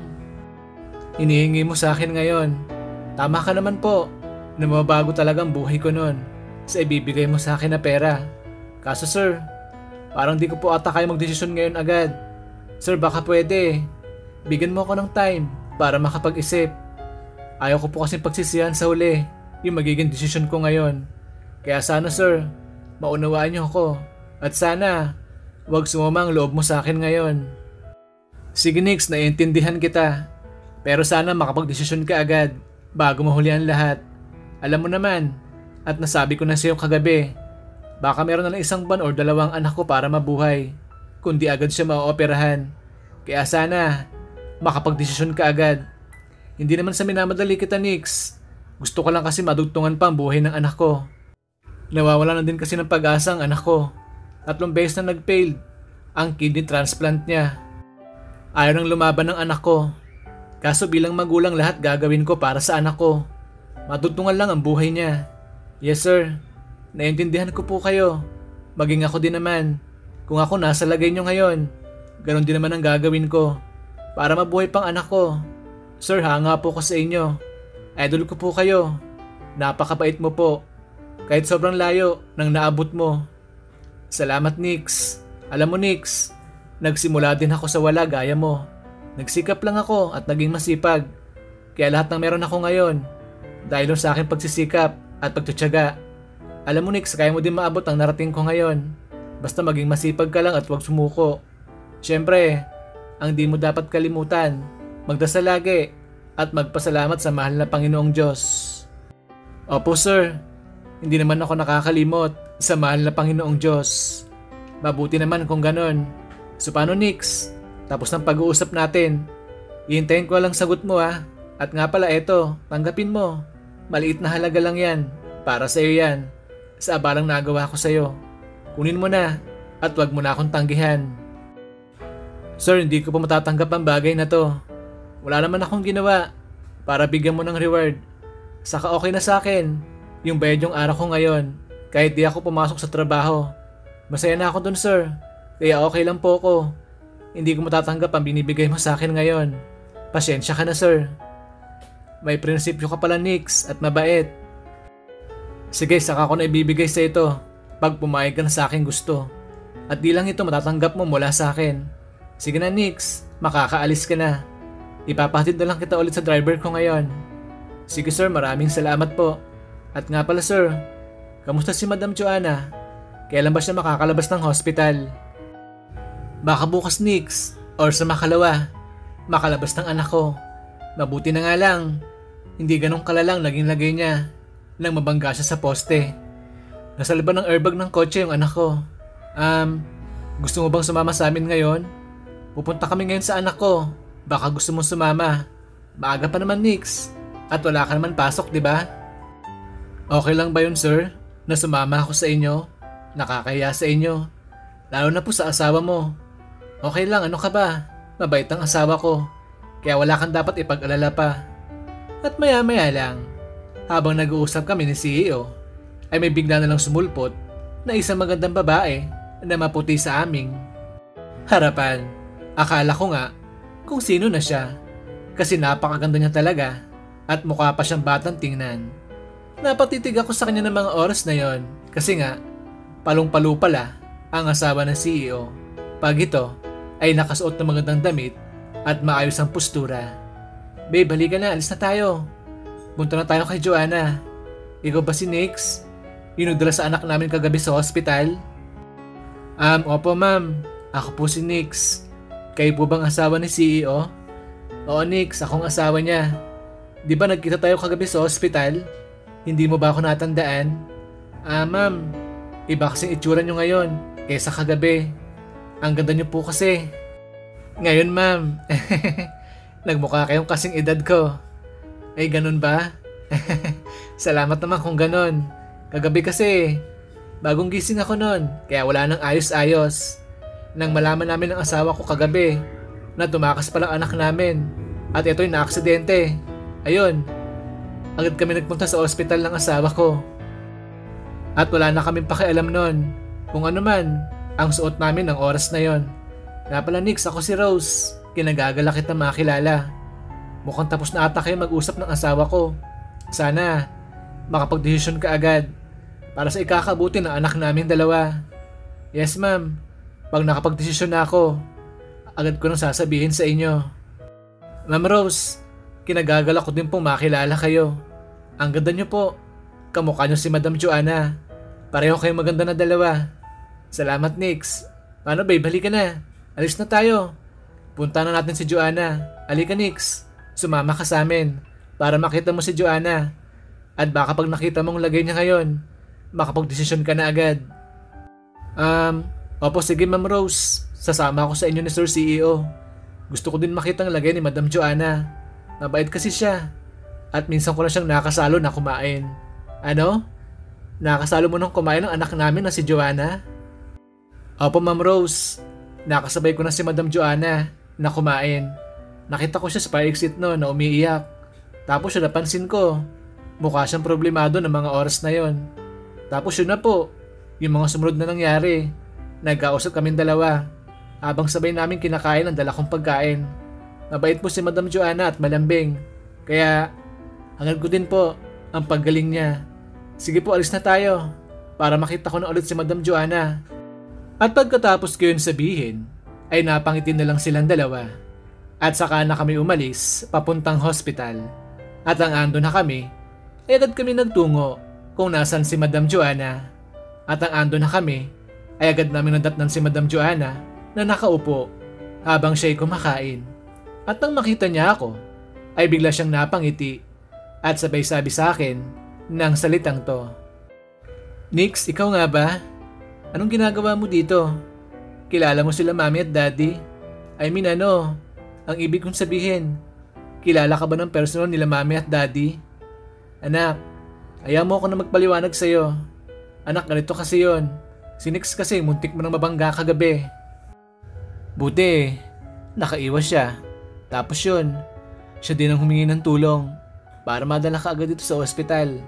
hinihingi mo sa akin ngayon. Tama ka naman po na mababago talaga ang buhay ko nun sa ibibigay mo sa akin na pera. Kaso sir, parang di ko po ata kaya magdesisyon ngayon agad. Sir, baka pwede. Bigyan mo ako ng time para makapag-isip. Ayaw ko po kasi pagsisihan sa huli yung magiging desisyon ko ngayon. Kaya sana sir, maunawaan niyo ako. At sana, huwag sumama ang loob mo sa akin ngayon. Sige Nix, naiintindihan kita. Pero sana makapag-desisyon ka agad bago mahuli ang lahat. Alam mo naman, at nasabi ko na sa iyo kagabi, baka meron na lang 1 buwan or 2 anak ko para mabuhay, kundi agad siya maooperahan. Kaya sana, makapag-desisyon ka agad. Hindi naman sa minamadali kita Nix. Gusto ko lang kasi madugtungan pa ang buhay ng anak ko. Nawawala na din kasi ng pag-asa ang anak ko. 3 beses na nag-failed ang kidney transplant niya. Ayaw nang lumaban ng anak ko. Kaso bilang magulang lahat gagawin ko para sa anak ko. Madugtungan lang ang buhay niya. Yes sir, naiintindihan ko po kayo. Maging ako din naman. Kung ako nasa lagay niyo ngayon, ganon din naman ang gagawin ko para mabuhay pang anak ko. Sir, hanga po ko sa inyo. Idol ko po kayo. Napakabait mo po. Kahit sobrang layo nang naabot mo. Salamat Nix. Alam mo Nix, nagsimula din ako sa wala gaya mo. Nagsikap lang ako at naging masipag. Kaya lahat ng meron ako ngayon, dahil sa aking pagsisikap at pagtutyaga. Alam mo Nix, kaya mo din maabot ang narating ko ngayon. Basta maging masipag ka lang at huwag sumuko. Siyempre, ang di mo dapat kalimutan, magdasal lagi at magpasalamat sa mahal na Panginoong Diyos. Opo sir, hindi naman ako nakakalimot sa mahal na Panginoong Diyos. Mabuti naman kung ganon. So paano Nix? Tapos ng pag-uusap natin. Hihintayin ko lang sagot mo ha. At nga pala eto, tanggapin mo. Maliit na halaga lang yan. Para sa'yo yan. Sa abalang nagawa ko sa'yo. Kunin mo na at wag mo na akong tanggihan. Sir, hindi ko pa matatanggap ang bagay na to. Wala naman akong ginawa para bigyan mo ng reward. Saka okay na sa akin yung bayad yung araw ko ngayon kahit di ako pumasok sa trabaho. Masaya na ako dun, sir. Kaya okay lang po ako. Hindi ko matatanggap ang binibigay mo sa akin ngayon. Pasyensya ka na, sir. May prinsipyo ka pala, Nix, at mabait. Sige, saka ko na ibibigay sa ito pag pumayag ka na sa aking gusto. At di lang ito matatanggap mo mula sa akin. Sige na, Nix, makakaalis ka na. Ipapahatid na lang kita ulit sa driver ko ngayon. Sige, sir, maraming salamat po. At nga pala, sir, kamusta si Madam Joanna? Kailan ba siya makakalabas ng hospital? Baka bukas, Nix, or sa makalawa, makalabas ng anak ko. Mabuti na nga lang, hindi ganong kalalang naging lagay niya nang mabangga siya sa poste. Nasa laban ng airbag ng kotse yung anak ko. Gusto mo bang sumama sa amin ngayon? Pupunta kami ngayon sa anak ko. Baka gusto mong sumama. Maaga pa naman, Nix. At wala ka naman pasok, di ba? Okay lang ba yun, sir? Na sumama ako sa inyo? Nakakahiya sa inyo. Lalo na po sa asawa mo. Okay lang, ano ka ba? Mabait ang asawa ko. Kaya wala kang dapat ipag-alala pa. At maya-maya lang, habang nag-uusap kami ni CEO, ay may bigla na lang sumulpot na isang magandang babae na maputi sa aming harapan. Akala ko nga kung sino na siya kasi napakaganda niya talaga at mukha pa siyang batang tingnan. Napatitig ako sa kanya ng mga oras na yon kasi nga palong-palo pala ang asawa ng CEO pag ito ay nakasuot ng magandang damit at maayos ang postura. Babe, halika na, alis na tayo. Punta na tayo kay Joanna. Ikaw ba si Nix? Inudala sa anak namin kagabi sa hospital? Opo ma'am. Ako po si Nix. Kayo po bang asawa ni CEO? Oo, Nix, akong asawa niya. Di ba nagkita tayo kagabi sa hospital? Hindi mo ba ako natandaan? Ma'am, iba kasing itsura niyo ngayon kaysa kagabi. Ang ganda niyo po kasi. Ngayon ma'am, nagmukha kayong kasing edad ko. Ay ganun ba? Salamat naman kung ganun. Kagabi kasi, bagong gising ako nun, kaya wala nang ayos-ayos. Nang malaman namin ng asawa ko kagabi na tumakas palang anak namin at ito'y naaksidente. Ayun, agad kami nagpunta sa ospital ng asawa ko. At wala na kaming pakialam nun kung ano man ang suot namin ng oras na yon. Nga pala Nix, ako si Rose. Kinagagala kita makilala. Mukhang tapos na ata kayo mag-usap ng asawa ko. Sana makapag-desisyon ka agad para sa ikakabuti ng anak namin dalawa. Yes ma'am, pag nakapag-desisyon na ako, agad ko nang sasabihin sa inyo. Ma'am Rose, kinagagala ko din pong makilala kayo. Ang ganda niyo po. Kamukha niyo si Madam Joanna. Pareho kayong maganda na dalawa. Salamat Nix. Paano babe, halika na. Alis na tayo. Punta na natin si Joanna. Halika Nix. Sumama ka sa amin para makita mo si Joanna. At baka pag nakita mong lagay niya ngayon, makapag-desisyon ka na agad. Opo sige Ma'am Rose. Sasama ako sa inyo ni Sir CEO. Gusto ko din makita ang lagay ni Madam Joanna. Mabait kasi siya. At minsan ko na siyang nakasalo na kumain. Ano? Nakasalo mo nang kumain ng anak namin na si Joanna? Opo Ma'am Rose. Nakasabay ko na si Madam Joanna na kumain. Nakita ko siya sa fire exit no na umiiyak. Tapos siya napansin ko. Mukha siyang problemado ng mga oras na yon. Tapos yun na po. Yung mga sumunod na nangyari. Nagkausap kaming dalawa. Habang sabay namin kinakain ang dala kong pagkain. Mabait po si Madam Joanna at malambing. Kaya hangad ko din po ang paggaling niya. Sige po, alis na tayo para makita ko na ulit si Madam Joanna. At pagkatapos ko yun sabihin, ay napangiti na lang silang dalawa. At saka na kami umalis papuntang hospital. At ang ando na kami, ay agad kami nagtungo kung nasan si Madam Joanna. At ang ando na kami, ay agad namin nadatnan si Madam Joanna na nakaupo habang siya'y kumakain. At nang makita niya ako, ay bigla siyang napangiti at sabay sabi sa akin ng salitang to. Nix, ikaw nga ba? Anong ginagawa mo dito? Kilala mo sila mami at daddy? I mean ang ibig kong sabihin, kilala ka ba ng personal nila mami at daddy? Anak, ayaw mo ako na magpaliwanag sa'yo. Anak, ganito kasi yon. Si Nix kasi muntik mo nang mabangga kagabi. Buti, nakaiwas siya. Tapos yun, siya din ang humingi ng tulong para madala ka agad dito sa ospital.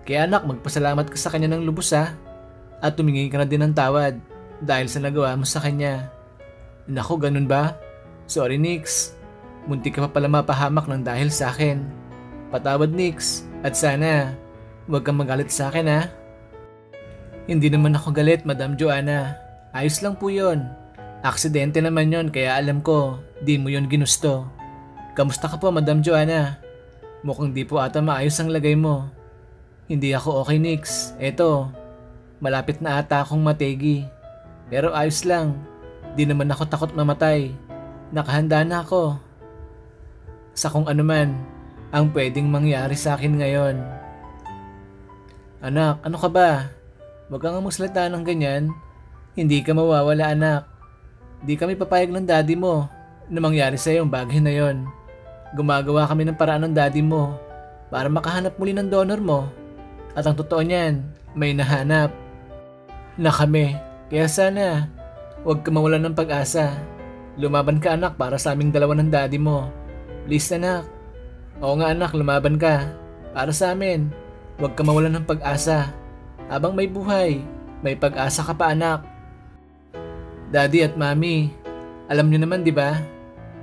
Kaya anak, magpasalamat ka sa kanya ng lubos ha. At tumingi ka na din ng tawad dahil sa nagawa mo sa kanya. Naku, ganun ba? Sorry Nix, muntik ka pa pala mapahamak ng dahil sa akin. Patawad Nix, at sana huwag kang magalit sa akin ha. Hindi naman ako galit, Madam Joanna. Ayos lang po yon. Aksidente naman yon, kaya alam ko di mo yon ginusto. Kamusta ka po, Madam Joanna? Mukhang di po ata maayos ang lagay mo. Hindi ako okay Nix. Eto, malapit na ata akong mategi. Pero ayos lang. Di naman ako takot mamatay. Nakahanda na ako sa kung ano man ang pwedeng mangyari sa akin ngayon. Anak, ano ka ba? Huwag kang magsalita ng ganyan. Hindi ka mawawala anak. Di kami papayag ng daddy mo na mangyari sa iyo ang bagay na yon. Gumagawa kami ng paraan ng daddy mo para makahanap muli ng donor mo. At ang totoo niyan, may nahanap na kami. Kaya sana, huwag ka mawalan ng pag-asa. Lumaban ka anak para sa aming dalawa ng daddy mo. Please anak. Oo nga anak, lumaban ka. Para sa amin, huwag ka mawalan ng pag-asa. Habang may buhay, may pag-asa ka pa anak. Daddy at Mami, alam niyo naman di ba?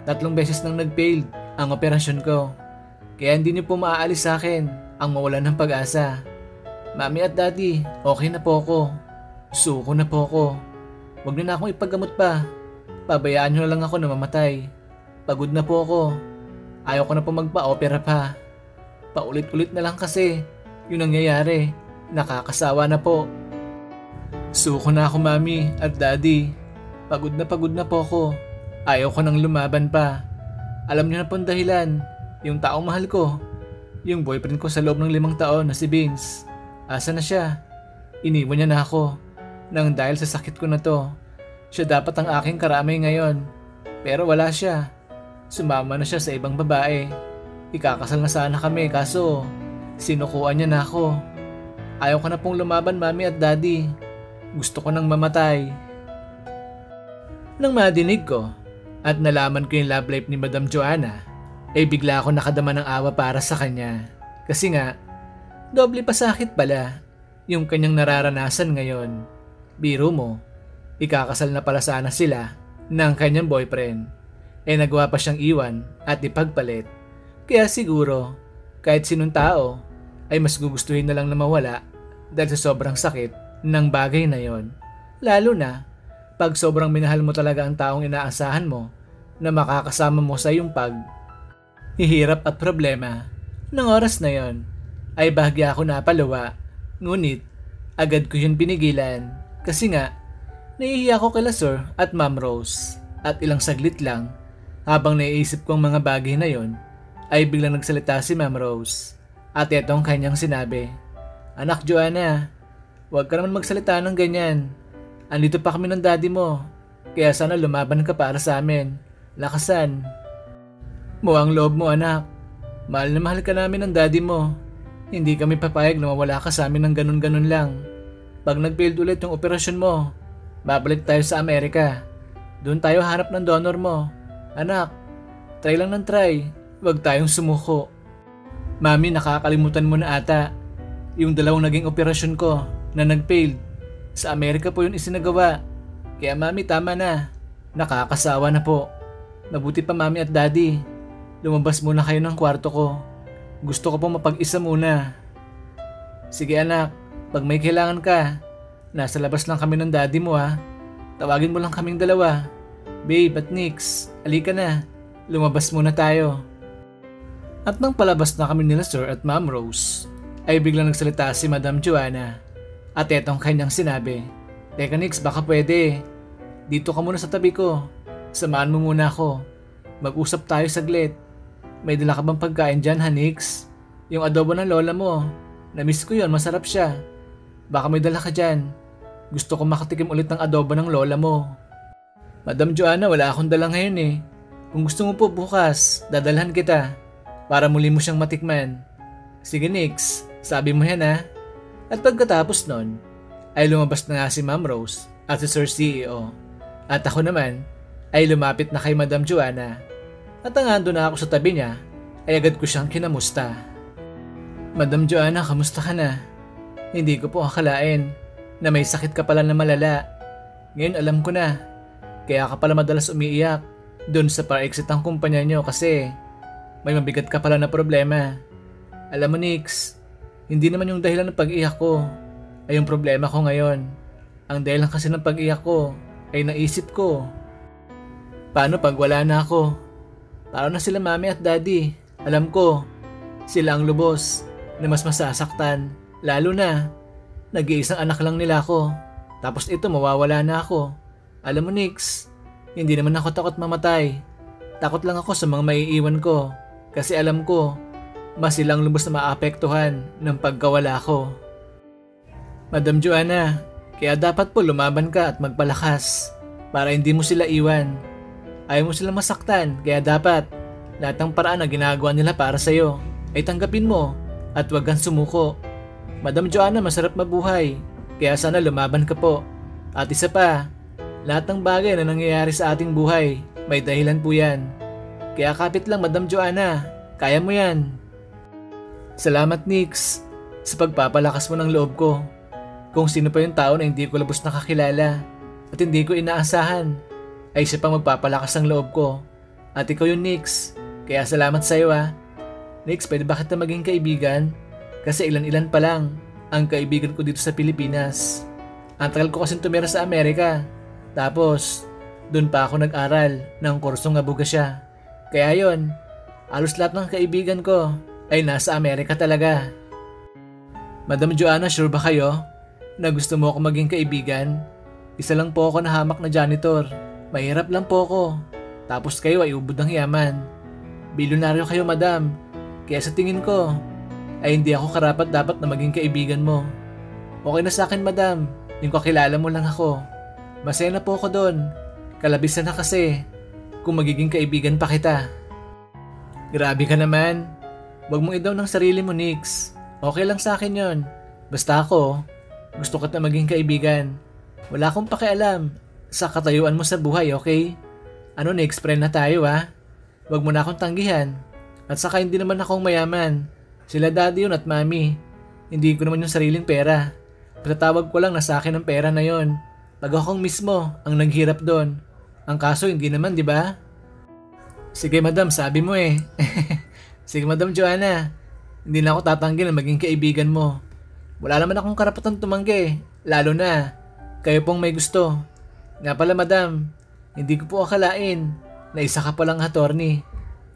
3 beses nang nag-failed ang operasyon ko. Kaya hindi niyo po maaalis sa akin ang mawalan ng pag-asa. Mami at Daddy, okay na po ako. Suko na po ako. Huwag niyo na akong ipaggamot pa. Pabayaan niyo na lang ako na mamatay. Pagod na po ako. Ayaw ko na po magpa-opera pa. Paulit-ulit na lang kasi yung nangyayari. Nakakasawa na po. Suko na ako Mami at Daddy. Pagod na po ako. Ayaw ko nang lumaban pa. Alam niyo na po ang dahilan. Yung taong mahal ko. Yung boyfriend ko sa loob ng 5 taon na si Vince. Asa na siya? Iniwan niya na ako. Nang dahil sa sakit ko na to. Siya dapat ang aking karamay ngayon. Pero wala siya. Sumama na siya sa ibang babae. Ikakasal na sana kami kaso sinukuan niya na ako. Ayaw ko na pong lumaban Mami at Daddy. Gusto ko nang mamatay. Nang madinig ko at nalaman ko yung love life ni Madam Joanna, ay bigla ako nakadama ng awa para sa kanya. Kasi nga, doble pa sakit pala yung kanyang nararanasan ngayon. Biro mo, ikakasal na pala sana sila ng kanyang boyfriend. Nagawa pa siyang iwan at ipagpalit. Kaya siguro, kahit sinong tao, ay mas gugustuhin na lang na mawala dahil sa sobrang sakit ng bagay na yon. Lalo na pag sobrang minahal mo talaga ang taong inaasahan mo na makakasama mo sa iyong hihirap at problema. Nang oras na yon ay bahagya ako napaluwa, ngunit agad ko yun pinigilan kasi nga nahihiya ko kila Sir at Ma'am Rose. At ilang saglit lang habang naiisip ko ang mga bagay na yon ay biglang nagsalita si Ma'am Rose. At ito ang kanyang sinabi, Anak Joanna, huwag ka naman magsalita ng ganyan. Andito pa kami ng daddy mo, kaya sana lumaban ka para sa amin. Lakasan. Muwang loob mo anak. Mahal na mahal ka namin ng daddy mo. Hindi kami papayag na mawala ka sa amin ng ganun-ganun lang. Pag nag-failed ulit yung operasyon mo, babalik tayo sa Amerika. Doon tayo hanap ng donor mo. Anak, try lang ng try. Huwag tayong sumuko. Mami, nakakalimutan mo na ata. Yung 2 naging operasyon ko na nag-failed. Sa Amerika po yun isinagawa. Kaya Mami, tama na. Nakakasawa na po. Mabuti pa Mami at Daddy. Lumabas muna kayo ng kwarto ko. Gusto ko po mapag-isa muna. Sige anak, pag may kailangan ka, nasa labas lang kami ng daddy mo ha. Tawagin mo lang kaming 2. Babe at Nix, alika na. Lumabas muna tayo. At nang palabas na kami nila Sir at Ma'am Rose, ay biglang nagsalita si Madam Joanna. At etong kanyang sinabi, Teka Nix, baka pwede. Dito ka muna sa tabi ko. Samahan mo muna ako. Mag-usap tayo saglit. May dala ka bang pagkain dyan ha Nix? Yung adobo ng lola mo. Namiss ko yun, masarap siya. Baka may dala ka dyan. Gusto ko makatikim ulit ng adobo ng lola mo. Madam Joanna, wala akong dala ngayon eh. Kung gusto mo po bukas, dadalhan kita para muli mo siyang matikman. Sige Nix, sabi mo yan ha. At pagkatapos nun, ay lumabas na nga si Ma'am Rose at si Sir CEO. At ako naman ay lumapit na kay Madam Joanna. At ang ando na ako sa tabi niya, ay agad ko siyang kinamusta. Madam Joanna, kamusta ka na? Hindi ko po akalain na may sakit ka pala na malala. Ngayon alam ko na. Kaya ka pala madalas umiiyak doon sa para-exit ang kumpanya nyo kasi may mabigat ka pala na problema. Alam mo Nix, hindi naman yung dahilan ng pag-iyak ko ay yung problema ko ngayon. Ang dahilan kasi ng pag-iyak ko ay naisip ko. Paano pag wala na ako? Paano na sila mami at daddy? Alam ko, sila ang lubos na mas masasaktan. Lalo na, nag-iisang anak lang nila ako. Tapos ito mawawala na ako. Alam mo Nix, hindi naman ako takot mamatay. Takot lang ako sa mga maiiwan ko. Kasi alam ko, mas silang lubos na maapektuhan ng pagkawala ko. Madam Joanna, kaya dapat po lumaban ka at magpalakas para hindi mo sila iwan. Ayaw mo sila masaktan, kaya dapat lahat ng paraan na ginagawa nila para sa'yo ay tanggapin mo at huwag kang sumuko. Madam Joanna, masarap mabuhay, kaya sana lumaban ka po. At isa pa, lahat ng bagay na nangyayari sa ating buhay, may dahilan po yan. Kaya kapit lang Madam Joanna, kaya mo yan. Salamat Nix, sa pagpapalakas mo ng loob ko. Kung sino pa yung tao na hindi ko lubos nakakilala at hindi ko inaasahan, ay siya pang magpapalakas ng loob ko. At ikaw yung Nix, kaya salamat sa'yo ah. Nix, pwede ba kita maging kaibigan? Kasi ilan-ilan pa lang ang kaibigan ko dito sa Pilipinas. Ang tagal ko kasing tumira sa Amerika. Tapos, doon pa ako nag-aral ng kursong abogasya. Kaya yon, halos lahat ng kaibigan ko ay nasa Amerika talaga. Madam Joanna, sure ba kayo na gusto mo ako maging kaibigan? Isa lang po ako na hamak na janitor. Mahirap lang po ako. Tapos kayo ay ubod ng yaman. Bilyonaryo kayo madam. Kaya sa tingin ko, ay hindi ako karapat dapat na maging kaibigan mo. Okay na sa akin madam, yung kakilala mo lang ako. Masaya na po ako doon. Kalabisan na kasi kung magiging kaibigan pa kita. Grabe ka naman. Huwag mong idaw ng sarili mo Nix. Okay lang sa akin yon. Basta ako, gusto ko na maging kaibigan. Wala akong pakialam sa katayuan mo sa buhay, okay? Ano Nix, friend na tayo ha? Huwag mo na akong tanggihan. At saka hindi naman akong mayaman. Sila daddy yun at mami. Hindi ko naman yung sariling pera. Patatawag ko lang na sa akin ang pera na yon. Pag akong mismo ang naghirap doon. Ang kaso hindi naman, di ba? Sige madam, sabi mo eh. Sige Madam Joanna, hindi na ako tatanggi na maging kaibigan mo. Wala naman akong karapatan tumanggi, lalo na kayo pong may gusto. Nga pala madam, hindi ko po akalain na isa ka palang attorney.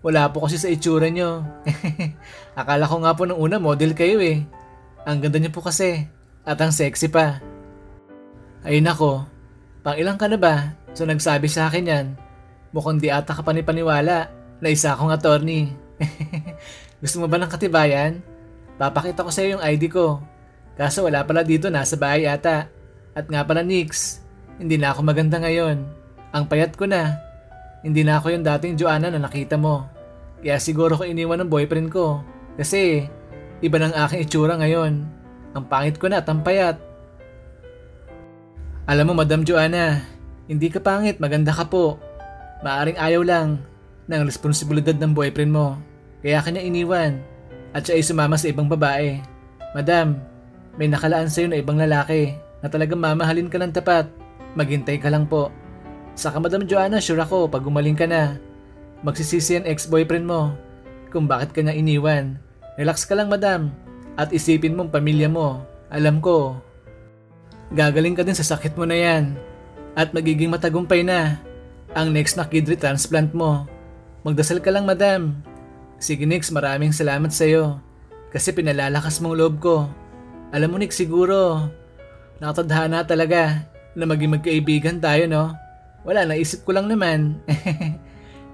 Wala po kasi sa itsura nyo. Akala ko nga po nung una model kayo eh. Ang ganda nyo po kasi at ang sexy pa. Ay nako, pang ilang ka na ba? So nagsabi sa akin yan, mukhang di ata ka panipaniwala na isa akong attorney. Gusto mo ba ng katibayan? Papakita ko sa iyo yung ID ko. Kaso wala pala dito, nasa bahay ata. At nga pala Nix, hindi na ako maganda ngayon. Ang payat ko na. Hindi na ako yung dating Joanna na nakita mo. Kaya siguro ko iniwan ng boyfriend ko. Kasi iba ng aking itsura ngayon. Ang pangit ko na at ang payat. Alam mo Madam Joanna, hindi ka pangit, maganda ka po. Maaring ayaw lang ng responsibilidad ng boyfriend mo. Kaya kanya iniwan at siya ay sumama sa ibang babae. Madam, may nakalaan sa'yo na ibang lalaki na talagang mamahalin ka ng tapat. Maghintay ka lang po. Saka Madam Joanna, sure ako pag gumaling ka na, magsisisi ang ex-boyfriend mo kung bakit kanya iniwan. Relax ka lang madam at isipin mong pamilya mo. Alam ko, gagaling ka din sa sakit mo na yan at magiging matagumpay na ang next na kidney transplant mo. Magdasal ka lang madam. Sige Nix, maraming salamat sa'yo kasi pinalalakas mong loob ko. Alam mo Nix, siguro nakatadhana talaga na maging magkaibigan tayo no? Wala, naisip ko lang naman.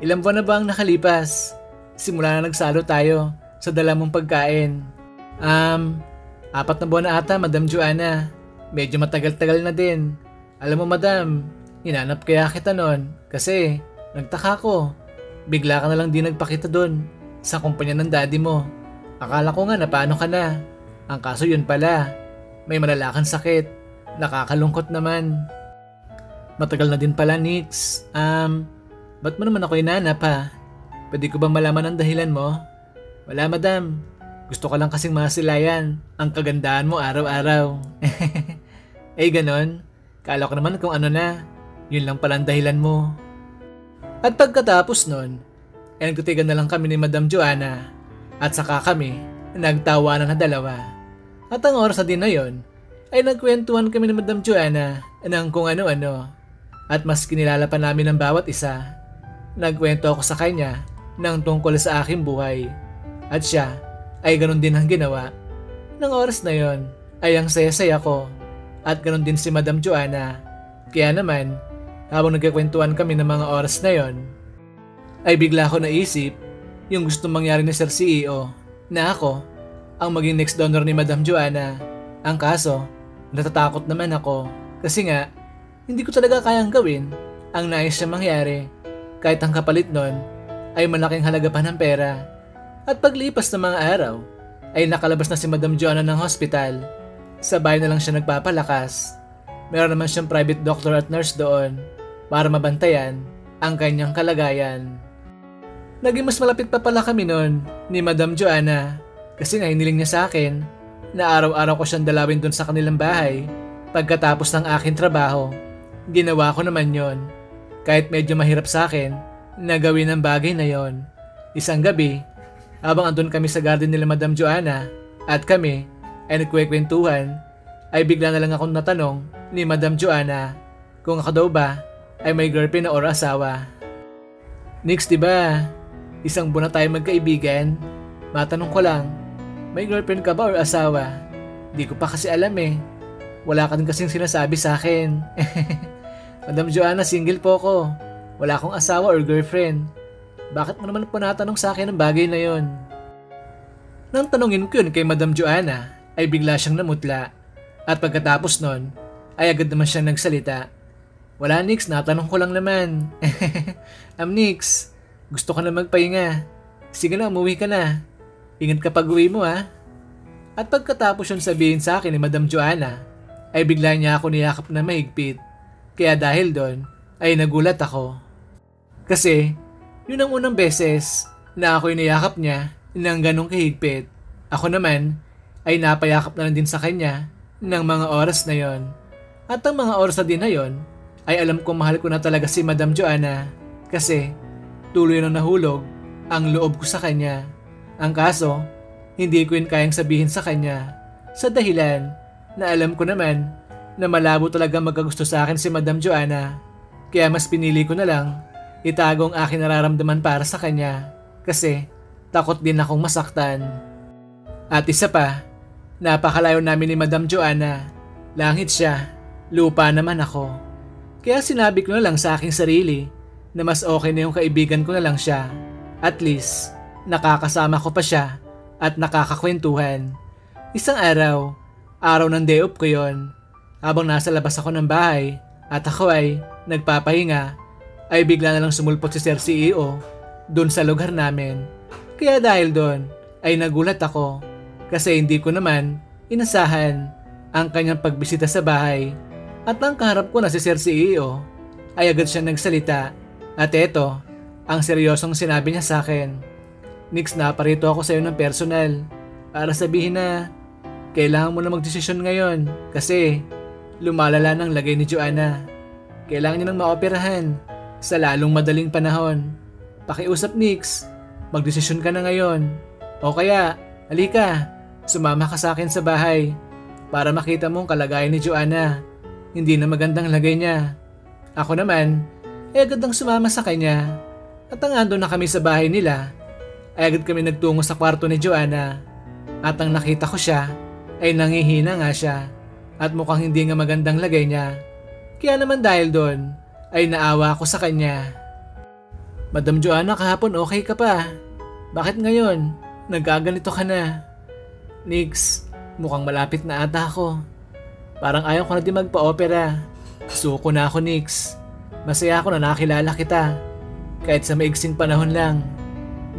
Ilang buwan na ba ang nakalipas? Simula na nagsalo tayo sa dala mong pagkain. 4 na buwan na ata Madam Joanna. Medyo matagal-tagal na din. Alam mo madam, Hinanap kaya kita nun kasi nagtaka ko. Bigla ka na lang di nagpakita dun sa kumpanya ng daddy mo. Akala ko nga na paano ka na. Ang kaso yun pala, may malalaking sakit. Nakakalungkot naman. Matagal na din pala, Nix. Ba't mo naman ako hinanap ha? Pwede ko bang malaman ang dahilan mo? Wala madam. Gusto ko lang kasing masilayan ang kagandahan mo araw-araw. Eh ganon? Kala ko naman kung ano na. Yun lang pala ang dahilan mo. At pagkatapos nun, ay nagtitigan na lang kami ni Madam Joanna. At saka kami, nagtawanan na dalawa. At ang oras na din na yun, ay nagkwentuhan kami ni Madam Joanna ng kung ano-ano. At mas kinilala pa namin ang bawat isa. Nagkwento ako sa kanya ng tungkol sa aking buhay. At siya ay ganun din ang ginawa. Nang oras na yon ay ang saya-saya ko. At ganun din si Madam Joanna. Kaya naman, habang nagkakwentuhan kami ng mga oras na yon, ay bigla ko naisip yung gustong mangyari ni Sir CEO na ako ang maging next donor ni Madam Joanna. Ang kaso, natatakot naman ako kasi nga, hindi ko talaga kayang gawin ang nais siya mangyari kahit ang kapalit nun ay malaking halaga pa ng pera. At paglipas ng mga araw, ay nakalabas na si Madam Joanna ng hospital. Sa bahay na lang siya nagpapalakas. Meron naman siyang private doctor at nurse doon para mabantayan ang kanyang kalagayan. Naging mas malapit pa pala kami noon ni Madam Joanna kasi nga hiniling niya sa akin na araw-araw ko siyang dalawin doon sa kanilang bahay pagkatapos ng aking trabaho. Ginawa ko naman yon kahit medyo mahirap sa akin na gawin ang bagay na yon. Isang gabi, habang andun kami sa garden nila Madam Joanna at kami ay nagkwekwentuhan, ay bigla na lang akong natanong ni Madam Joanna kung ako daw ba ay may girlfriend or asawa. Nix, diba? Isang buwan na tayo magkaibigan. Matanong ko lang, may girlfriend ka ba or asawa? Di ko pa kasi alam eh. Wala ka din kasing sinasabi sa akin. Madam Joanna, single po ko. Wala akong asawa or girlfriend. Bakit mo naman po natanong sa akin ang bagay na yon? Nang tanungin ko yun kay Madam Joanna, ay bigla siyang namutla. At pagkatapos nun, ay agad naman siyang nagsalita. Wala Nix, natanong ko lang naman. Nix, gusto ko na magpahinga. Sige na, umuwi ka na. Ingat ka pag uwi mo ha. At pagkatapos yun sabihin sa akin ni Madam Joanna, ay bigla niya ako niyakap na mahigpit. Kaya dahil doon, ay nagulat ako. Kasi, yun ang unang beses na ako'y niyakap niya ng ganong kahigpit. Ako naman, ay napayakap na lang din sa kanya ng mga oras na yon. At ang mga oras na din na yon, ay alam kong mahal ko na talaga si Madam Joanna kasi tuloy nang nahulog ang loob ko sa kanya. Ang kaso, hindi ko yun kayang sabihin sa kanya sa dahilan na alam ko naman na malabo talaga magkagusto sa akin si Madam Joanna. Kaya mas pinili ko na lang itago ang aking nararamdaman para sa kanya kasi takot din akong masaktan. At isa pa, napakalayo namin ni Madam Joanna. Langit siya, lupa naman ako. Kaya sinabi ko na lang sa aking sarili na mas okay na yung kaibigan ko na lang siya. At least, nakakasama ko pa siya at nakakakwentuhan. Isang araw ng day off ko yon. Habang nasa labas ako ng bahay at ako ay nagpapahinga, ay bigla na lang sumulpot si Sir CEO doon sa lugar namin. Kaya dahil doon ay nagulat ako kasi hindi ko naman inasahan ang kanyang pagbisita sa bahay. At ang kaharap ko na si Sir CEO ay agad siya nagsalita. At eto, ang seryosong sinabi niya sa akin. Nix, naparito ako sa iyo ng personal para sabihin na kailangan mo na magdesisyon ngayon kasi lumalala ng lagay ni Joanna. Kailangan niya nang maoperahan sa lalong madaling panahon. Pakiusap Nix, magdesisyon ka na ngayon. O kaya, halika, sumama ka sa akin sa bahay para makita mo ang kalagayan ni Joanna. Hindi na magandang lagay niya. Ako naman, ay agad ang sumama sa kanya. At ang ando na kami sa bahay nila, ay agad kami nagtungo sa kwarto ni Joanna. At ang nakita ko siya, ay nangihina nga siya. At mukhang hindi nga magandang lagay niya. Kaya naman dahil doon, ay naawa ako sa kanya. Madam Joanna, kahapon okay ka pa. Bakit ngayon? Nagkaganito ka na. Nix, mukhang malapit na ata ako. Parang ayaw ko na din magpa-opera. Suko na ako, Nix. Masaya ako na nakilala kita. Kahit sa maigsing panahon lang.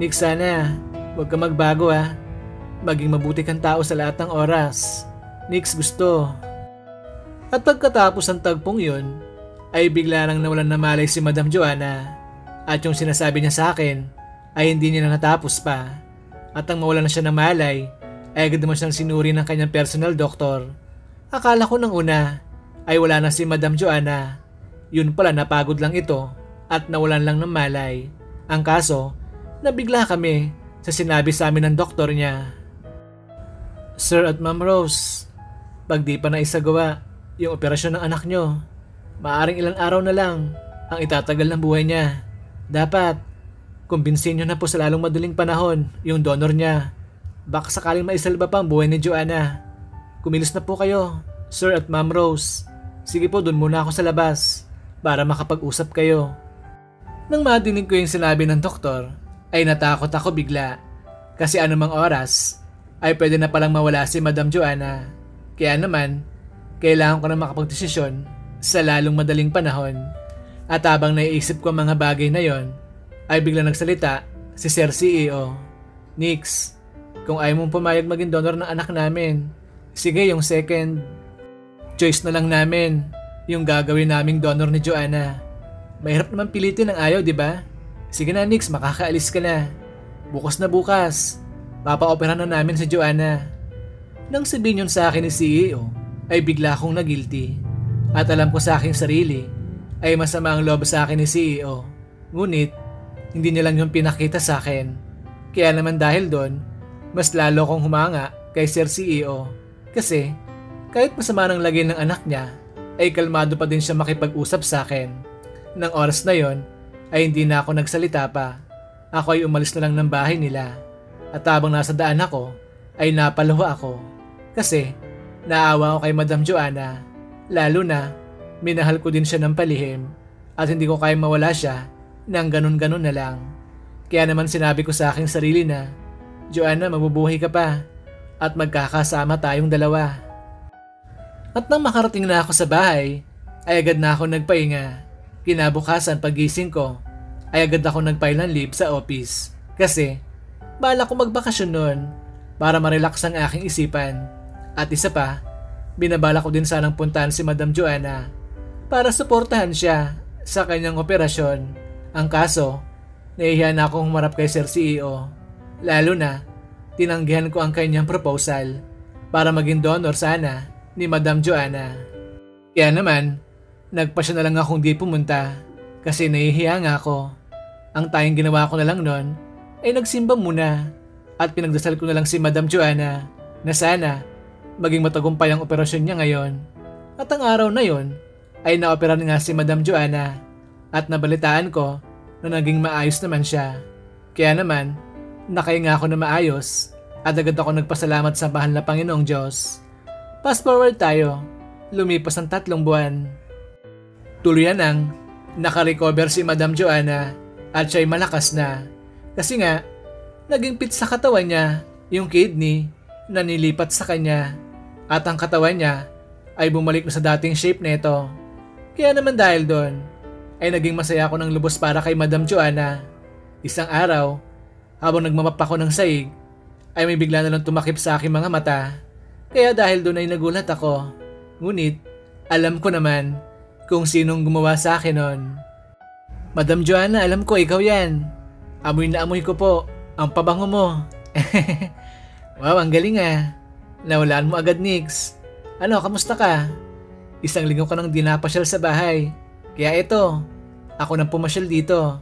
Nick, sana huwag ka magbago ha. Maging mabuti kang tao sa lahat ng oras. Nix, gusto. At pagkatapos ng tagpong yun, ay bigla nang nawalan na malay si Madam Joanna. At yung sinasabi niya sa akin ay hindi niya na natapos pa. At ang mawalan na siya ng malay ay agad naman siyang sinuri ng kanyang personal doctor. Akala ko nang una ay wala na si Madam Joanna. Yun pala, napagod lang ito at nawalan lang ng malay. Ang kaso, nabigla kami sa sinabi sa amin ng doktor niya. Sir at Ma'am Rose, pag di pa naisagawa yung operasyon ng anak nyo, maaring ilang araw na lang ang itatagal ng buhay niya. Dapat, kumbinsin nyo na po sa lalong madaling panahon yung donor niya. Baka sakaling maisalba pa ang buhay ni Joanna. Kumilos na po kayo, Sir at Ma'am Rose. Sige po, dun muna ako sa labas para makapag-usap kayo. Nang madinig ko yung sinabi ng doktor, ay natakot ako bigla. Kasi anumang oras, ay pwede na palang mawala si Madam Joanna. Kaya naman, kailangan ko na makapagdesisyon sa lalong madaling panahon. At habang naiisip ko ang mga bagay na yon, ay biglang nagsalita si Sir CEO. Nix, kung ayaw mong pumayag maging donor ng anak namin, sige, yung second choice na lang namin, yung gagawin naming donor ni Joanna. Mahirap naman pilitin ang ayaw, di ba? Sige na Nix, makakaalis ka na. Bukas na bukas, papa-opera na namin si Joanna. Nang sabihin yun sa akin ni CEO, ay bigla akong nagilty. At alam ko sa aking sarili, ay masama ang loob sa akin ni CEO. Ngunit, hindi niya lang yung pinakita sa akin. Kaya naman dahil doon, mas lalo kong humanga kay Sir CEO. Kasi, kahit masama ng lagay ng anak niya, ay kalmado pa din siya makipag-usap sa akin. Nang oras na yon, ay hindi na ako nagsalita pa. Ako ay umalis na lang ng bahay nila. At habang nasa daan ako, ay napaluha ako. Kasi, naawa ako kay Madam Joanna. Lalo na, minahal ko din siya ng palihim. At hindi ko kayang mawala siya nang ganun-ganun na lang. Kaya naman sinabi ko sa aking sarili na, Joanna, mabubuhay ka pa. At magkakasama tayong dalawa. At nang makarating na ako sa bahay, ay agad na ako nagpahinga. Kinabukasan pagising ko, ay agad ako nag-file ng leave sa office. Kasi, bala ko magbakasyon noon para ma-relax ang aking isipan. At isa pa, binabala ko din sanang puntahan si Madam Joanna para suportahan siya sa kanyang operasyon. Ang kaso, nahihiya na akong humarap kay Sir CEO. Lalo na, tinanggihan ko ang kanyang proposal para maging donor sana ni Madam Joanna. Kaya naman, nagpasya na lang akong di pumunta kasi nahihiya nga ako. Ang tayong ginawa ko na lang noon ay nagsimba muna at pinagdasal ko na lang si Madam Joanna na sana maging matagumpay ang operasyon niya ngayon. At ang araw na yon ay naopera nga si Madam Joanna at nabalitaan ko na naging maayos naman siya. Kaya naman, nakahinga ako na maayos at agad ako nagpasalamat sa mahal na Panginoong Diyos. Fast forward tayo, lumipas ang 3 buwan. Tuluyan ang nakarecover si Madam Joanna at siya'y malakas na. Kasi nga, naging fit sa katawan niya yung kidney na nilipat sa kanya at ang katawan niya ay bumalik na sa dating shape nito. Kaya naman dahil doon, ay naging masaya ako ng lubos para kay Madam Joanna. Isang araw, habang nagmamap ako ng saig, ay may bigla na lang tumakip sa aking mga mata. Kaya dahil doon ay nagulat ako. Ngunit, alam ko naman kung sinong gumawa sa akin noon. Madam Joanna, alam ko ikaw yan. Amoy na amoy ko po ang pabango mo. Wow, ang galing ah. Nawalaan mo agad, Nix. Ano, kamusta ka? Isang linggo ka nang di napasyal sa bahay. Kaya ito, ako nang pumasyal dito.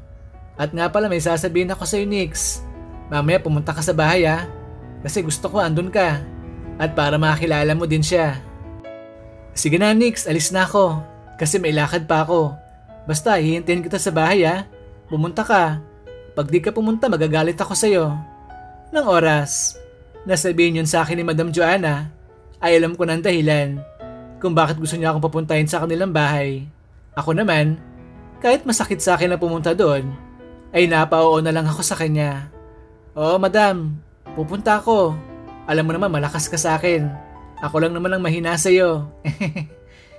At nga pala may sasabihin ako sa'yo, Nix. Mamaya pumunta ka sa bahay ah. Kasi gusto ko andun ka. At para makakilala mo din siya. Sige na, Nix, alis na ako. Kasi may lakad pa ako. Basta, hihintayin kita sa bahay ah. Pumunta ka. Pag di ka pumunta, magagalit ako sa'yo. Nang oras, nasabihin yun sa akin ni Madam Joanna, ay alam ko ng dahilan kung bakit gusto niya akong papuntahin sa kanilang bahay. Ako naman, kahit masakit sa akin na pumunta doon, ay napao na lang ako sa kanya. Oo, madam, pupunta ako. Alam mo naman, malakas ka sa akin. Ako lang naman ang mahina sa'yo.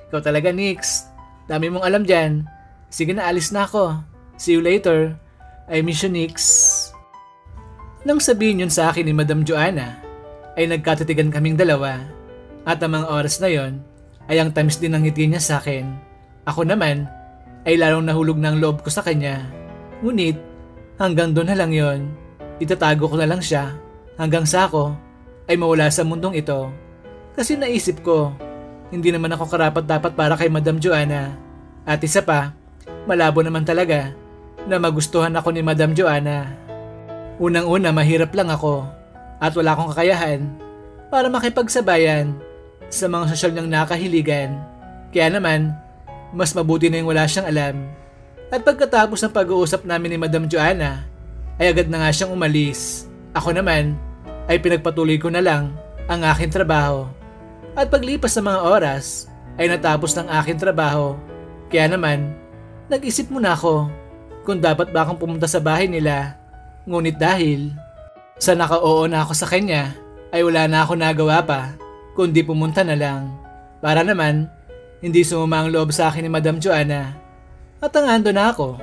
Ikaw talaga, Nix. Dami mong alam dyan. Sige na, alis na ako. See you later. I miss you, Nix. Nang sabihin yun sa akin ni Madam Joanna, ay nagkatitigan kaming dalawa. At ang mga oras na yon ay ang tamis din ng ngiti niya sa akin. Ako naman ay lalong nahulog ng loob ko sa kanya. Ngunit hanggang doon na lang yon. Itatago ko na lang siya hanggang sa ako ay mawala sa mundong ito. Kasi naisip ko, hindi naman ako karapat-dapat para kay Madam Joanna. At isa pa, malabo naman talaga na magustuhan ako ni Madam Joanna. Unang-una, mahirap lang ako at wala akong kakayahan para makipagsabayan sa mga sosyal niyang nakahiligan. Kaya naman, mas mabuti na yung wala siyang alam. At pagkatapos ng pag-uusap namin ni Madam Joanna, ay agad na nga siyang umalis. Ako naman, ay pinagpatuloy ko na lang ang aking trabaho. At paglipas ng mga oras, ay natapos ng aking trabaho. Kaya naman, nag-isip muna ako kung dapat ba akong pumunta sa bahay nila. Ngunit dahil sa naka-oo na ako sa kanya, ay wala na ako nagawa pa, kundi pumunta na lang. Para naman, hindi sumama ang loob sa akin ni Madam Joanna. At ang ando na ako,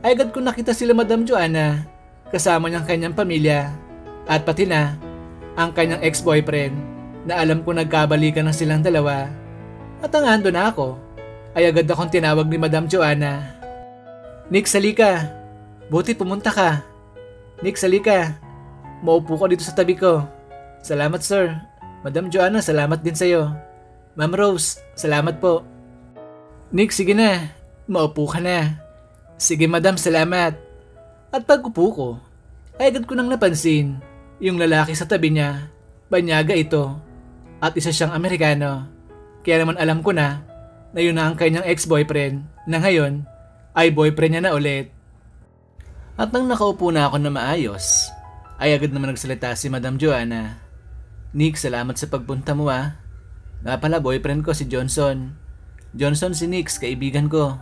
ay agad ko nakita sila Madam Joanna, kasama niyang kanyang pamilya, at pati na ang kanyang ex-boyfriend na alam ko nagkabalikan na silang dalawa. At ang ando na ako, ay agad akong tinawag ni Madam Joanna. Nix, halika. Buti pumunta ka. Nix, halika. Maupo ka dito sa tabi ko. Salamat, sir. Madam Joanna, salamat din sa'yo. Ma'am Rose, salamat po. Nix, sige na. Maupo ka na. Sige, madam, salamat. At pag-upo ko, ay agad ko nang napansin yung lalaki sa tabi niya. Banyaga ito. At isa siyang Amerikano. Kaya naman alam ko na yun na ang kanyang ex-boyfriend na ngayon ay boyfriend niya na ulit. At nang nakaupo na ako na maayos, ay agad naman nagsalita si Madam Joanna. Nick, salamat sa pagpunta mo ah. Nga pala, boyfriend ko si Johnson. Johnson si Nix, kaibigan ko.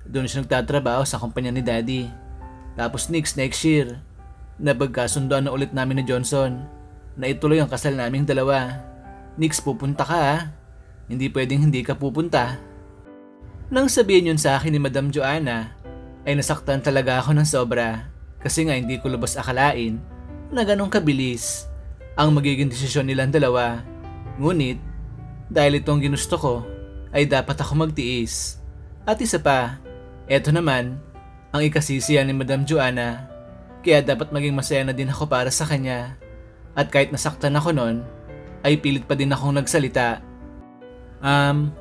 Doon siya nagtatrabaho sa kumpanya ni Daddy. Tapos Nix, next year, napagkasundoan na ulit namin ni Johnson na ituloy ang kasal naming dalawa. Nix, pupunta ka ah. Hindi pwedeng hindi ka pupunta. Nang sabihin yun sa akin ni Madam Joanna, ay nasaktan talaga ako ng sobra. Kasi nga hindi ko lubos akalain na ganong kabilis ang magiging desisyon nilang dalawa. Ngunit, dahil itong ginusto ko, ay dapat ako magtiis. At isa pa, eto naman, ang ikasisiyan ni Madam Joanna. Kaya dapat maging masaya na din ako para sa kanya. At kahit nasaktan ako nun, ay pilit pa din akong nagsalita.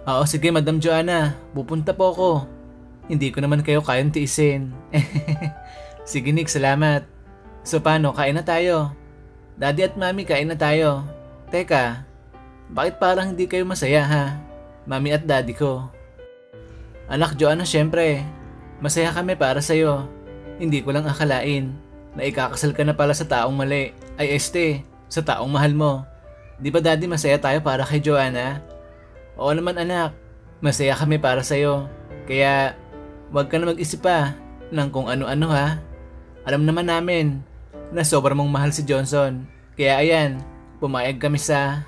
Oo sige Madam Joanna, pupunta po ako. Hindi ko naman kayo kayang tiisin. Sige Nick, salamat. So paano, kain na tayo? Daddy at Mami, kain na tayo. Teka, bakit parang hindi kayo masaya ha? Mami at Daddy ko. Anak Joanna, syempre, masaya kami para sa'yo. Hindi ko lang akalain na ikakasal ka na pala sa taong mali. Ay sa taong mahal mo. Di ba Daddy, masaya tayo para kay Joanna? Oo naman anak, masaya kami para sa'yo. Kaya, huwag ka na mag-isip pa ng kung ano-ano ha. Alam naman namin na sobrang mong mahal si Johnson. Kaya ayan, pumayag kami sa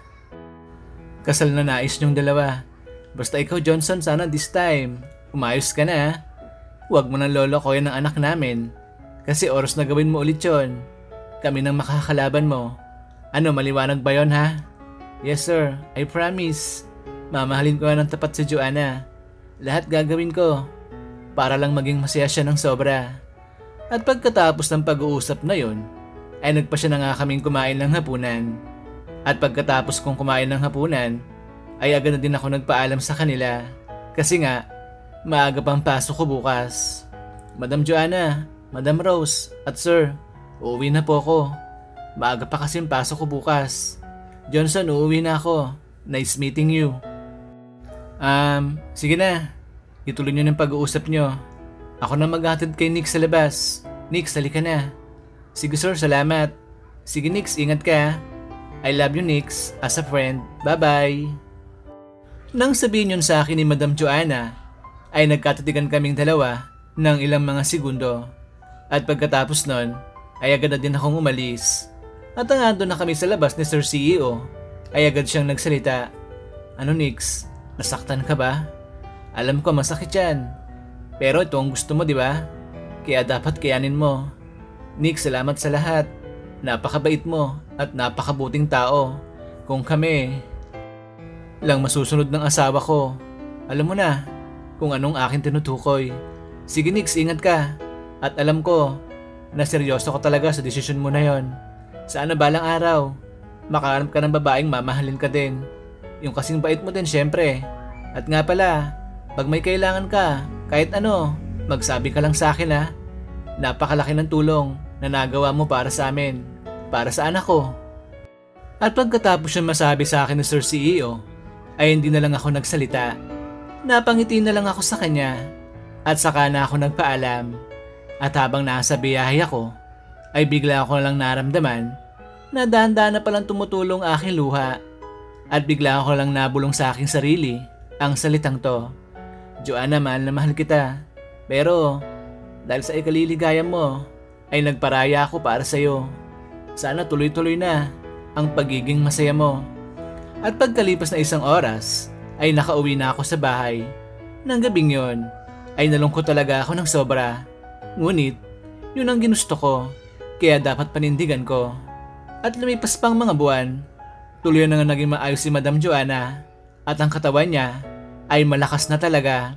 kasal na nais niyong dalawa. Basta ikaw Johnson, sana this time, umayos ka na. Huwag mo nang lolokohin ng anak namin. Kasi oras na gawin mo ulit yun. Kami nang makakalaban mo. Ano, maliwanag ba yun ha? Yes sir, I promise. Mamahalin ko ng tapat si Joanna. Lahat gagawin ko para lang maging masaya siya ng sobra. At pagkatapos ng pag-uusap na yon, ay nagpa siya na nga kaming kumain ng hapunan. At pagkatapos kong kumain ng hapunan, ay agad na din ako nagpaalam sa kanila. Kasi nga, maaga pang pasok ko bukas. Madam Joanna, Madam Rose, at Sir, uuwi na po ako. Maaga pa kasing pasok ko bukas. Johnson, uuwi na ako. Nice meeting you. Sige na. Ituloy nyo ng pag-uusap nyo. Ako na maghatid kay Nick sa labas. Nick, halika na. Sige sir, salamat. Sige Nick, ingat ka. I love you Nick, as a friend. Bye-bye. Nang sabihin yun sa akin ni Madam Joanna, ay nagkatitigan kaming dalawa ng ilang mga segundo. At pagkatapos nun, ay agad na din akong umalis. At ang ando na kami sa labas ni Sir CEO, ay agad siyang nagsalita. Ano Nix, nasaktan ka ba? Alam ko masakit yan. Pero ito ang gusto mo, di ba? Kaya dapat kayanin mo. Nick, salamat sa lahat. Napakabait mo at napakabuting tao. Kung kami lang masusunod ng asawa ko, alam mo na kung anong aking tinutukoy. Sige Nix, ingat ka. At alam ko na seryoso ka talaga sa desisyon mo na yon. Sana balang araw, makahanap ka ng babaeng mamahalin ka din. Yung kasing bait mo din syempre. At nga pala, pag may kailangan ka, kahit ano, magsabi ka lang sa akin ha. Napakalaki ng tulong na nagawa mo para sa amin, para sa anak ko. At pagkatapos siya masabi sa akin ni Sir CEO, ay hindi na lang ako nagsalita. Napangiti na lang ako sa kanya at saka na ako nagpaalam. At habang nasa biyahe ako, ay bigla ako lang naramdaman na dahan-dahan na palang tumutulong aking luha. At bigla ako lang nabulong sa aking sarili ang salitang to. Joanna, mahal na mahal kita. Pero dahil sa ikaliligaya mo, ay nagparaya ako para sa'yo. Sana tuloy-tuloy na ang pagiging masaya mo. At pagkalipas na 1 oras, ay nakauwi na ako sa bahay. Nang gabing yon, ay nalungkot talaga ako ng sobra. Ngunit, yun ang ginusto ko, kaya dapat panindigan ko. At lumipas pang mga buwan, tuloy na nga naging maayos si Madam Joanna at ang katawan niya ay malakas na talaga.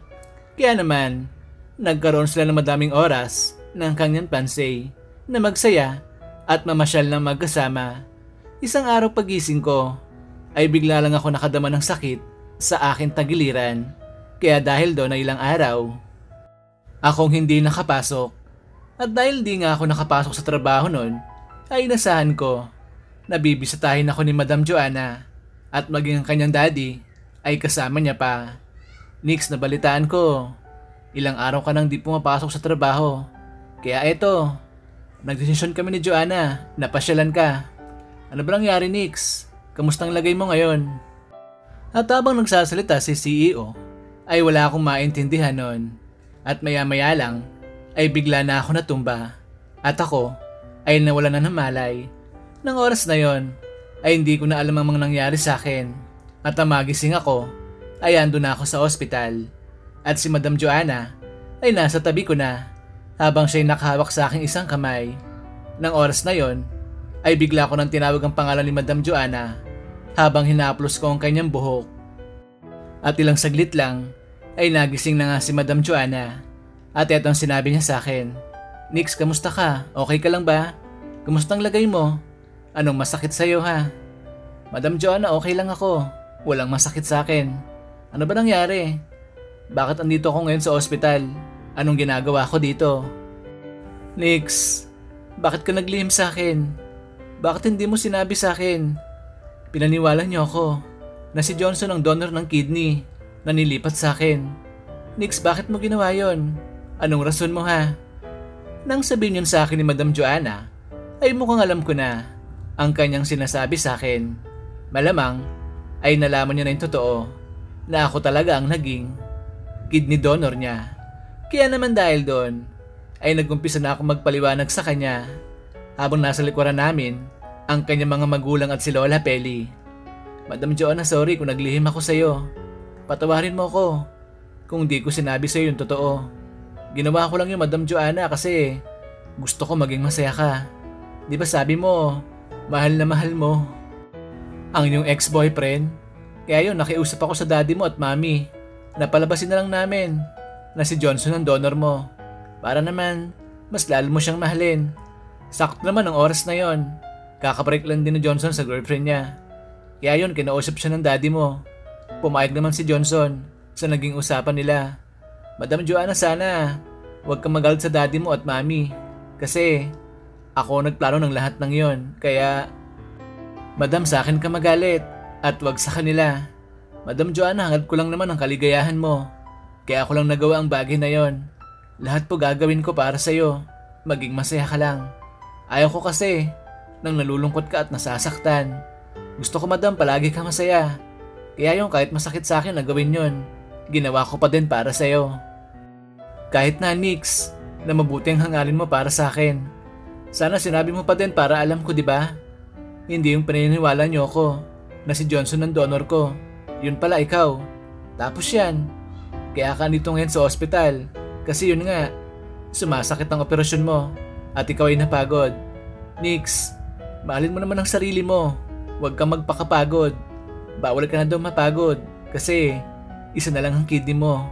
Kaya naman, nagkaroon sila ng madaming oras ng kanyang pansay na magsaya at mamasyal ng magkasama. Isang araw pagising ko, ay bigla lang ako nakadama ng sakit sa aking tagiliran. Kaya dahil doon ay ilang araw, akong hindi nakapasok. At dahil di nga ako nakapasok sa trabaho noon, ay inasahan ko na bibisitahin ako ni Madam Joanna at maging ang kanyang daddy ay kasama niya pa. Nix, nabalitaan ko, ilang araw ka nang di pumapasok sa trabaho. Kaya eto, nagdesisyon kami ni Joanna na pasyalan ka. Ano ba nangyari, Nix? Kamustang lagay mo ngayon? At habang nagsasalita si CEO, ay wala akong maintindihan nun. At maya-maya lang, ay bigla na ako natumba. At ako, ay nawala na ng malay. Nang oras na yon, ay hindi ko na alam ang mga nangyari sa akin. At ang magising ako, ay ando na ako sa ospital. At si Madam Joanna, ay nasa tabi ko na, habang siya'y nakahawak sa aking isang kamay. Nang oras na yon, ay bigla ko nang tinawag ang pangalan ni Madam Joanna, habang hinaplos ko ang kanyang buhok. At ilang saglit lang, ay nagising na nga si Madam Joanna. At eto ang sinabi niya sa akin. Nix, kamusta ka? Okay ka lang ba? Kamustang lagay mo? Anong masakit sa'yo ha? Madam Joanna, okay lang ako. Walang masakit sa akin. Ano ba nangyari? Bakit andito ako ngayon sa ospital? Anong ginagawa ko dito? Nix, bakit ka naglihim sa akin? Bakit hindi mo sinabi sa akin? Pinaniwala niyo ako na si Johnson ang donor ng kidney na nilipat sa akin. Nix, bakit mo ginawa yon? Anong rason mo ha? Nang sabihin yun sa akin ni Madam Joanna, ay mukhang alam ko na ang kanyang sinasabi sa akin. Malamang ay nalaman niya na yung totoo na ako talaga ang naging kidney donor niya. Kaya naman dahil doon, ay nagumpisa na ako magpaliwanag sa kanya habang nasa likuran namin ang kanyang mga magulang at si Lola Peli. Madam Joanna, sorry kung naglihim ako sa'yo. Patawarin mo ako kung di ko sinabi sa'yo yung totoo. Ginawa ko lang yun, Madam Joanna, kasi gusto ko maging masaya ka. Di ba sabi mo, mahal na mahal mo ang inyong ex-boyfriend? Kaya yun, nakiusap ako sa daddy mo at mami. Napalabasin na lang namin na si Johnson ang donor mo. Para naman, mas lalo mo siyang mahalin. Sakto naman ang oras na yon. Kakabreak lang din ni Johnson sa girlfriend niya. Kaya yun, kinausap siya ng daddy mo. Pumayag naman si Johnson sa naging usapan nila. Madam Joanna, sana huwag kang magalit sa daddy mo at mami. Kasi ako nagplano ng lahat ng yon. Kaya, Madam, sa akin ka magalit at huwag sa kanila. Madam Joanna, hangad ko lang naman ang kaligayahan mo. Kaya ako lang nagawa ang bagay na yon. Lahat po gagawin ko para sa'yo. Maging masaya ka lang. Ayaw ko kasi nang nalulungkot ka at nasasaktan. Gusto ko, Madam, palagi ka masaya. Kaya yung kahit masakit sa akin na gawin yon, ginawa ko pa din para sa'yo. Kahit na, Nix, na mabuti ang hangarin mo para sa akin. Sana sinabi mo pa din para alam ko, di ba? Hindi yung paniniwala niyo ako na si Johnson ang donor ko. Yun pala ikaw. Tapos yan. Kaya ka nito ngayon sa ospital Kasi yun nga, sumasakit ang operasyon mo at ikaw ay napagod. Nix, mahalin mo naman ang sarili mo. Huwag kang magpakapagod. Bawal ka na daw mapagod kasi isa na lang ang kidney mo.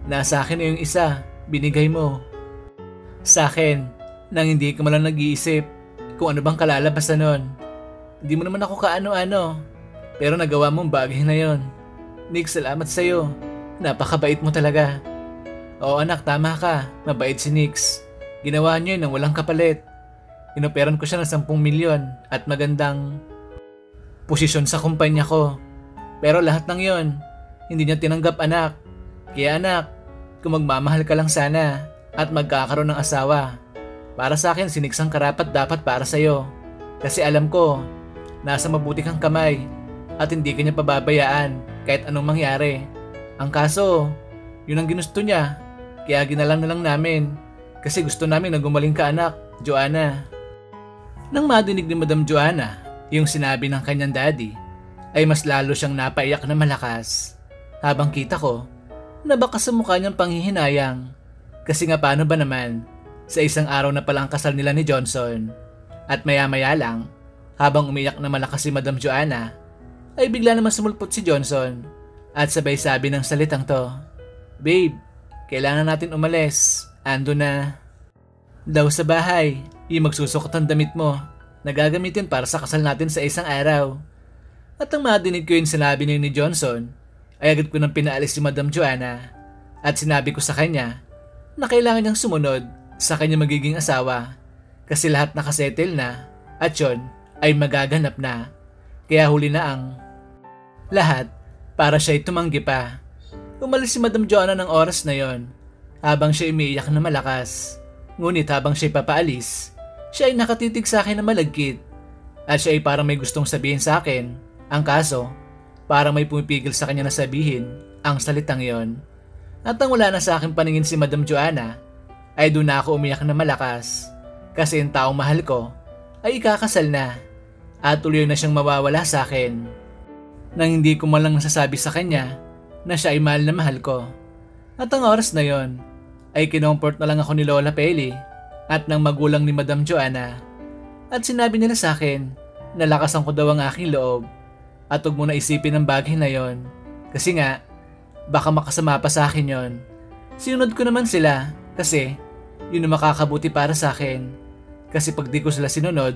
Nasa akin na yung isa, binigay mo. Sa akin, nang hindi ka malang nag-iisip kung ano bang kalalabasan nun. Hindi mo naman ako kaano-ano, pero nagawa mong bagay na yon. Nix, salamat sa'yo. Napakabait mo talaga. Oo anak, tama ka. Mabait si Nix. Ginawa niyo yun ng walang kapalit. Inoperan ko siya ng 10 milyon at magandang posisyon sa kumpanya ko. Pero lahat ng yon, hindi niya tinanggap anak. Kaya anak, kung magmamahal ka lang sana at magkakaroon ng asawa, para sa akin si Nix ang karapat dapat para sa'yo. Kasi alam ko, nasa mabuti kang kamay at hindi ka niya pababayaan kahit anong mangyari. Ang kaso, yun ang ginusto niya. Kaya ginalang na lang namin kasi gusto namin na gumaling ka anak, Joanna. Nang madinig ni Madam Joanna yung sinabi ng kanyang daddy, ay mas lalo siyang napaiyak na malakas. Habang kita ko na baka sa mukha niyang panghihinayang. Kasi nga paano ba naman, sa isang araw na palang kasal nila ni Johnson. At maya-maya lang, habang umiyak na malakas si Madam Joanna, ay bigla naman sumulpot si Johnson at sabay sabi ng salitang to, "Babe, kailangan natin umalis. Ando na." Daw sa bahay, yung magsusukot ang damit mo na gagamitin para sa kasal natin sa isang araw. At ang madinig ko yung sinabi ni Johnson, ay agad ko nang pinaalis si Madam Joanna at sinabi ko sa kanya na kailangan niyang sumunod sa kanya magiging asawa kasi lahat nakasettle na at yun ay magaganap na. Kaya huli na ang lahat para siya'y tumanggi pa. Umalis si Madam Joanna ng oras na yon habang siya umiiyak na malakas. Ngunit habang siya'y papaalis, siya ay nakatitig sa akin na malagkit at siya ay parang may gustong sabihin sa akin. Ang kaso, parang may pumipigil sa kanya na sabihin ang salitang yon. At nang wala na sa akin paningin si Madam Joanna, ay doon na ako umiyak na malakas kasi yung taong mahal ko ay ikakasal na at tuloy na siyang mawawala sa akin. Nang hindi ko man lang nasasabi sa kanya na siya ay mahal na mahal ko. At ang oras na yon ay kinomport na lang ako ni Lola Peli at ng magulang ni Madam Joanna. At sinabi nila sa akin na lakasan ko daw ang aking loob at huwag mo na isipin ang bagay na yon. Kasi nga, baka makasama pa sa akin yon. Sinunod ko naman sila kasi yun ang makakabuti para sa akin. Kasi pag di ko sila sinunod,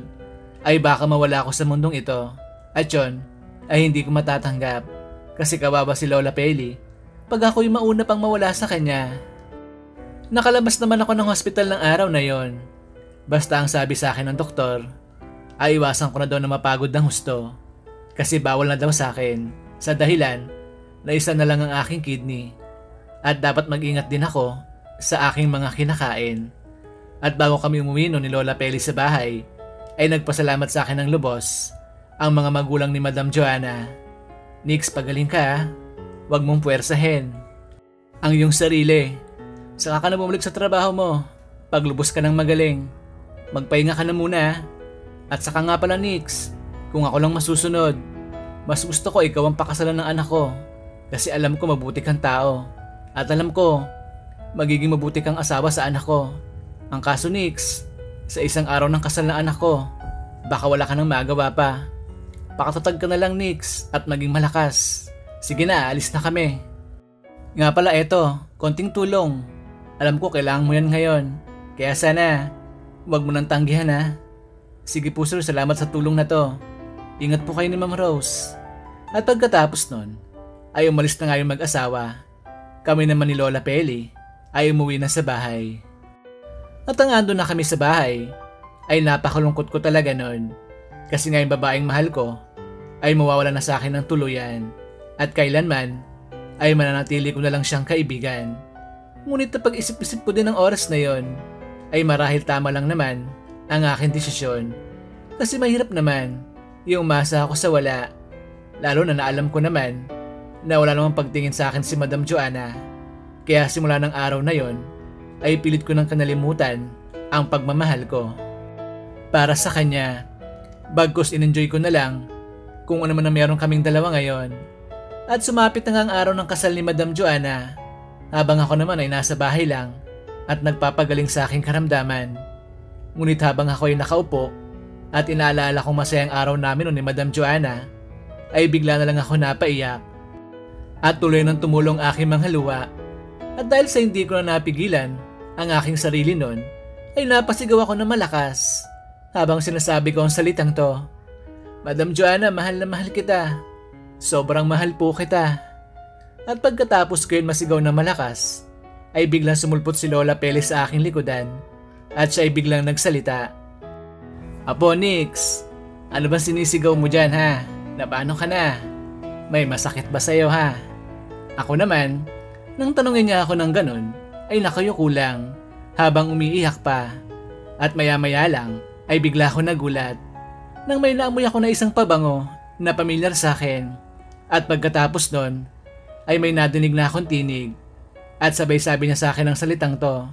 ay baka mawala ako sa mundong ito. At yun, ay hindi ko matatanggap. Kasi kawawa si Lola Peli pag ako'y mauna pang mawala sa kanya. Nakalabas naman ako ng hospital ng araw na yon. Basta ang sabi sa akin ng doktor, ay iwasan ko na daw na mapagod ng husto. Kasi bawal na daw sa akin sa dahilan na isa na lang ang aking kidney. At dapat mag-ingat din ako sa aking mga kinakain. At bago kami umuwi ni Lola Peli sa bahay, ay nagpasalamat sa akin ng lubos ang mga magulang ni Madam Joanna. "Nix, pagaling ka. Huwag mong puwersahin ang iyong sarili. Saka ka na bumalik sa trabaho mo. Paglubos ka ng magaling. Magpahinga ka na muna. At saka nga pala Nix, kung ako lang masusunod, mas gusto ko ikaw ang pakasalan ng anak ko. Kasi alam ko mabuti kang tao. At alam ko, magiging mabuti kang asawa sa anak ko. Ang kaso Nix, sa isang araw ng kasal ng anak ko, baka wala ka nang magawa pa. Pakatatag ka na lang Nix at maging malakas. Sige na, alis na kami. Nga pala eto, konting tulong. Alam ko kailangan mo yan ngayon. Kaya sana, huwag mo nang tanggihan ha. Sige po sir, salamat sa tulong na to. Ingat po kayo ni Ma'am Rose." At pagkatapos nun, ay umalis na nga yung mag-asawa. Kami naman ni Lola Peli ay umuwi na sa bahay. At ang ando na kami sa bahay, ay napakalungkot ko talaga nun. Kasi nga yung babaeng mahal ko ay mawawala na sa akin ng tuluyan. At kailanman ay mananatili ko na lang siyang kaibigan. Ngunit na pag-isip-isip ko din ng oras na yon, ay marahil tama lang naman ang aking desisyon. Kasi mahirap naman yung umasa ako sa wala. Lalo na naalam ko naman na wala namang pagtingin sa akin si Madam Joanna. Kaya simula ng araw na yon, ay pilit ko nang kanalimutan ang pagmamahal ko para sa kanya. Bagkus in-enjoy ko na lang kung ano man na meron kaming dalawa ngayon. At sumapit na nga ang araw ng kasal ni Madam Joanna. Habang ako naman ay nasa bahay lang, at nagpapagaling sa aking karamdaman. Ngunit habang ako ay nakaupo at inaalala kong masayang araw namin ni Madam Joanna, ay bigla na lang ako napaiyak. At tuloy nang tumulong aking mga luha. At dahil sa hindi ko na napigilan ang aking sarili nun, ay napasigaw ako na malakas habang sinasabi ko ang salitang to. Madam Joanna, mahal na mahal kita. Sobrang mahal po kita. At pagkatapos ko yun masigaw na malakas, ay biglang sumulpot si Lola Pele sa aking likodan at siya ay biglang nagsalita. Apo Nix, ano ba sinisigaw mo dyan ha? Na paano ka na? May masakit ba sa'yo ha? Ako naman, nang tanungin niya ako ng ganun, ay nakayuko lang habang umiiyak pa. At maya-maya lang ay bigla ako nagulat nang may naamoy ako na isang pabango na pamilyar sa akin. At pagkatapos nun ay may nadinig na akong tinig at sabay sabi niya sa akin ang salitang to.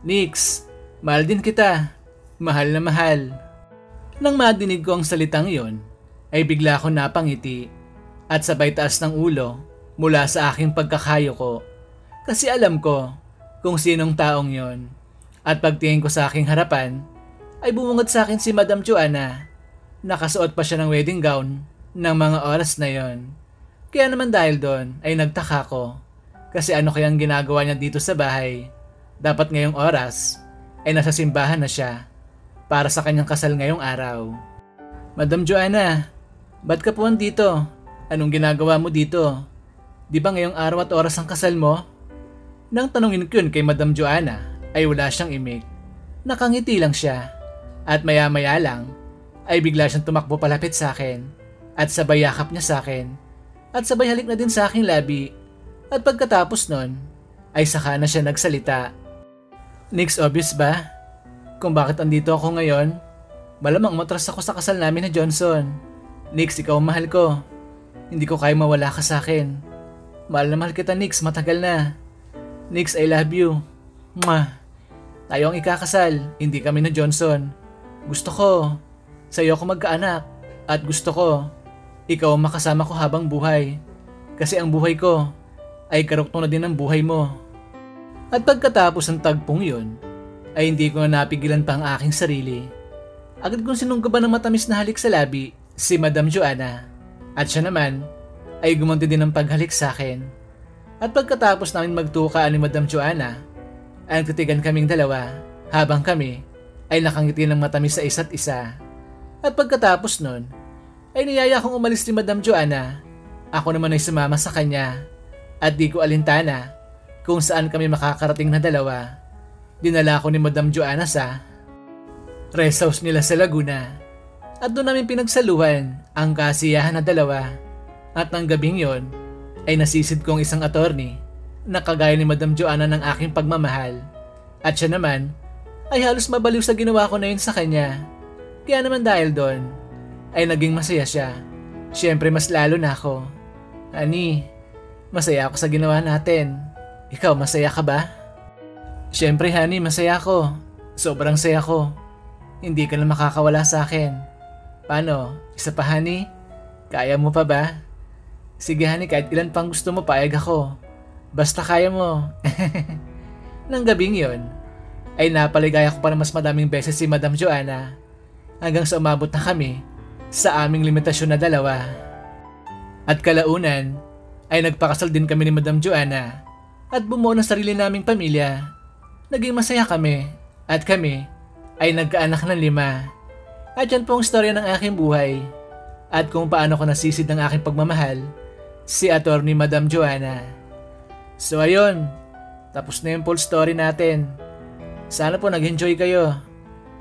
Nix, mahal din kita. Mahal na mahal. Nang madinig ko ang salitang yon, ay bigla akong napangiti at sabay taas ng ulo mula sa aking pagkakayo ko. Kasi alam ko kung sinong taong yon. At pagtingin ko sa aking harapan, ay bumungad sa akin si Madam Joanna. Nakasuot pa siya ng wedding gown ng mga oras na yon. Kaya naman dahil doon ay nagtaka ko. Kasi ano kayang ginagawa niya dito sa bahay? Dapat ngayong oras ay nasa simbahan na siya para sa kanyang kasal ngayong araw. Madam Joanna, ba't ka po andito? Anong ginagawa mo dito? Di ba ngayong araw at oras ang kasal mo? Nang tanungin ko yun kay Madam Joanna ay wala siyang imik. Nakangiti lang siya at maya-maya lang ay bigla siyang tumakbo palapit sa akin at sabay yakap niya sa akin at sabay halik na din sa aking labi. At pagkatapos nun ay saka na siya nagsalita. Nix, obvious ba? Kung bakit andito ako ngayon? Malamang matras ako sa kasal namin na Johnson. Nix, ikaw ang mahal ko. Hindi ko kaya mawala ka sa akin. Mahal na mahal kita Nix, matagal na. Nix, I love you. Mwah. Tayo ang ikakasal, hindi kami na Johnson. Gusto ko, sa'yo ako magkaanak. At gusto ko, ikaw ang makasama ko habang buhay. Kasi ang buhay ko ay karuktong na din ang buhay mo. At pagkatapos ng tagpong yun, ay hindi ko na napigilan pa ang aking sarili. Agad kong sinunggaban ng matamis na halik sa labi si Madam Joanna. At siya naman ay gumanti din ng paghalik sa akin. At pagkatapos namin magtukaan ni Madam Joanna, ay nagtitigan kaming dalawa habang kami ay nakangiti ng matamis sa isa't isa. At pagkatapos nun, ay niyaya kong umalis ni Madam Joanna. Ako naman ay sumama sa kanya at di ko alintana kung saan kami makakarating na dalawa. Dinala ako ni Madam Joanna sa rest house nila sa Laguna at doon namin pinagsaluhan ang kasiyahan na dalawa. At ng gabing yon ay nasisid kong isang attorney na kagaya ni Madam Joanna ng aking pagmamahal. At siya naman ay halos mabaliw sa ginawa ko na yun sa kanya. Kaya naman dahil doon ay naging masaya siya. Siyempre mas lalo na ako. Honey, masaya ako sa ginawa natin. Ikaw, masaya ka ba? Siyempre honey, masaya ako. Sobrang saya ko. Hindi ka na makakawala sa akin. Paano? Isa pa honey? Kaya mo pa ba? Sige honey, kahit ilan pang gusto mo, paayag ako. Basta kaya mo. Nang gabing yon, ay napaligaya ko pa na mas madaming beses si Madam Joanna hanggang sa umabot na kami sa aming limitasyon na dalawa. At kalaunan ay nagpakasal din kami ni Madam Joanna at bumuo ng sarili naming pamilya. Naging masaya kami at kami ay nagkaanak ng 5. At yan po ang storya ng aking buhay at kung paano ko nasisid ng aking pagmamahal si Attorney Madam Joanna. So ayun, tapos na yung full story natin. Sana po nag-enjoy kayo.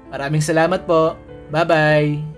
Maraming salamat po. Bye-bye!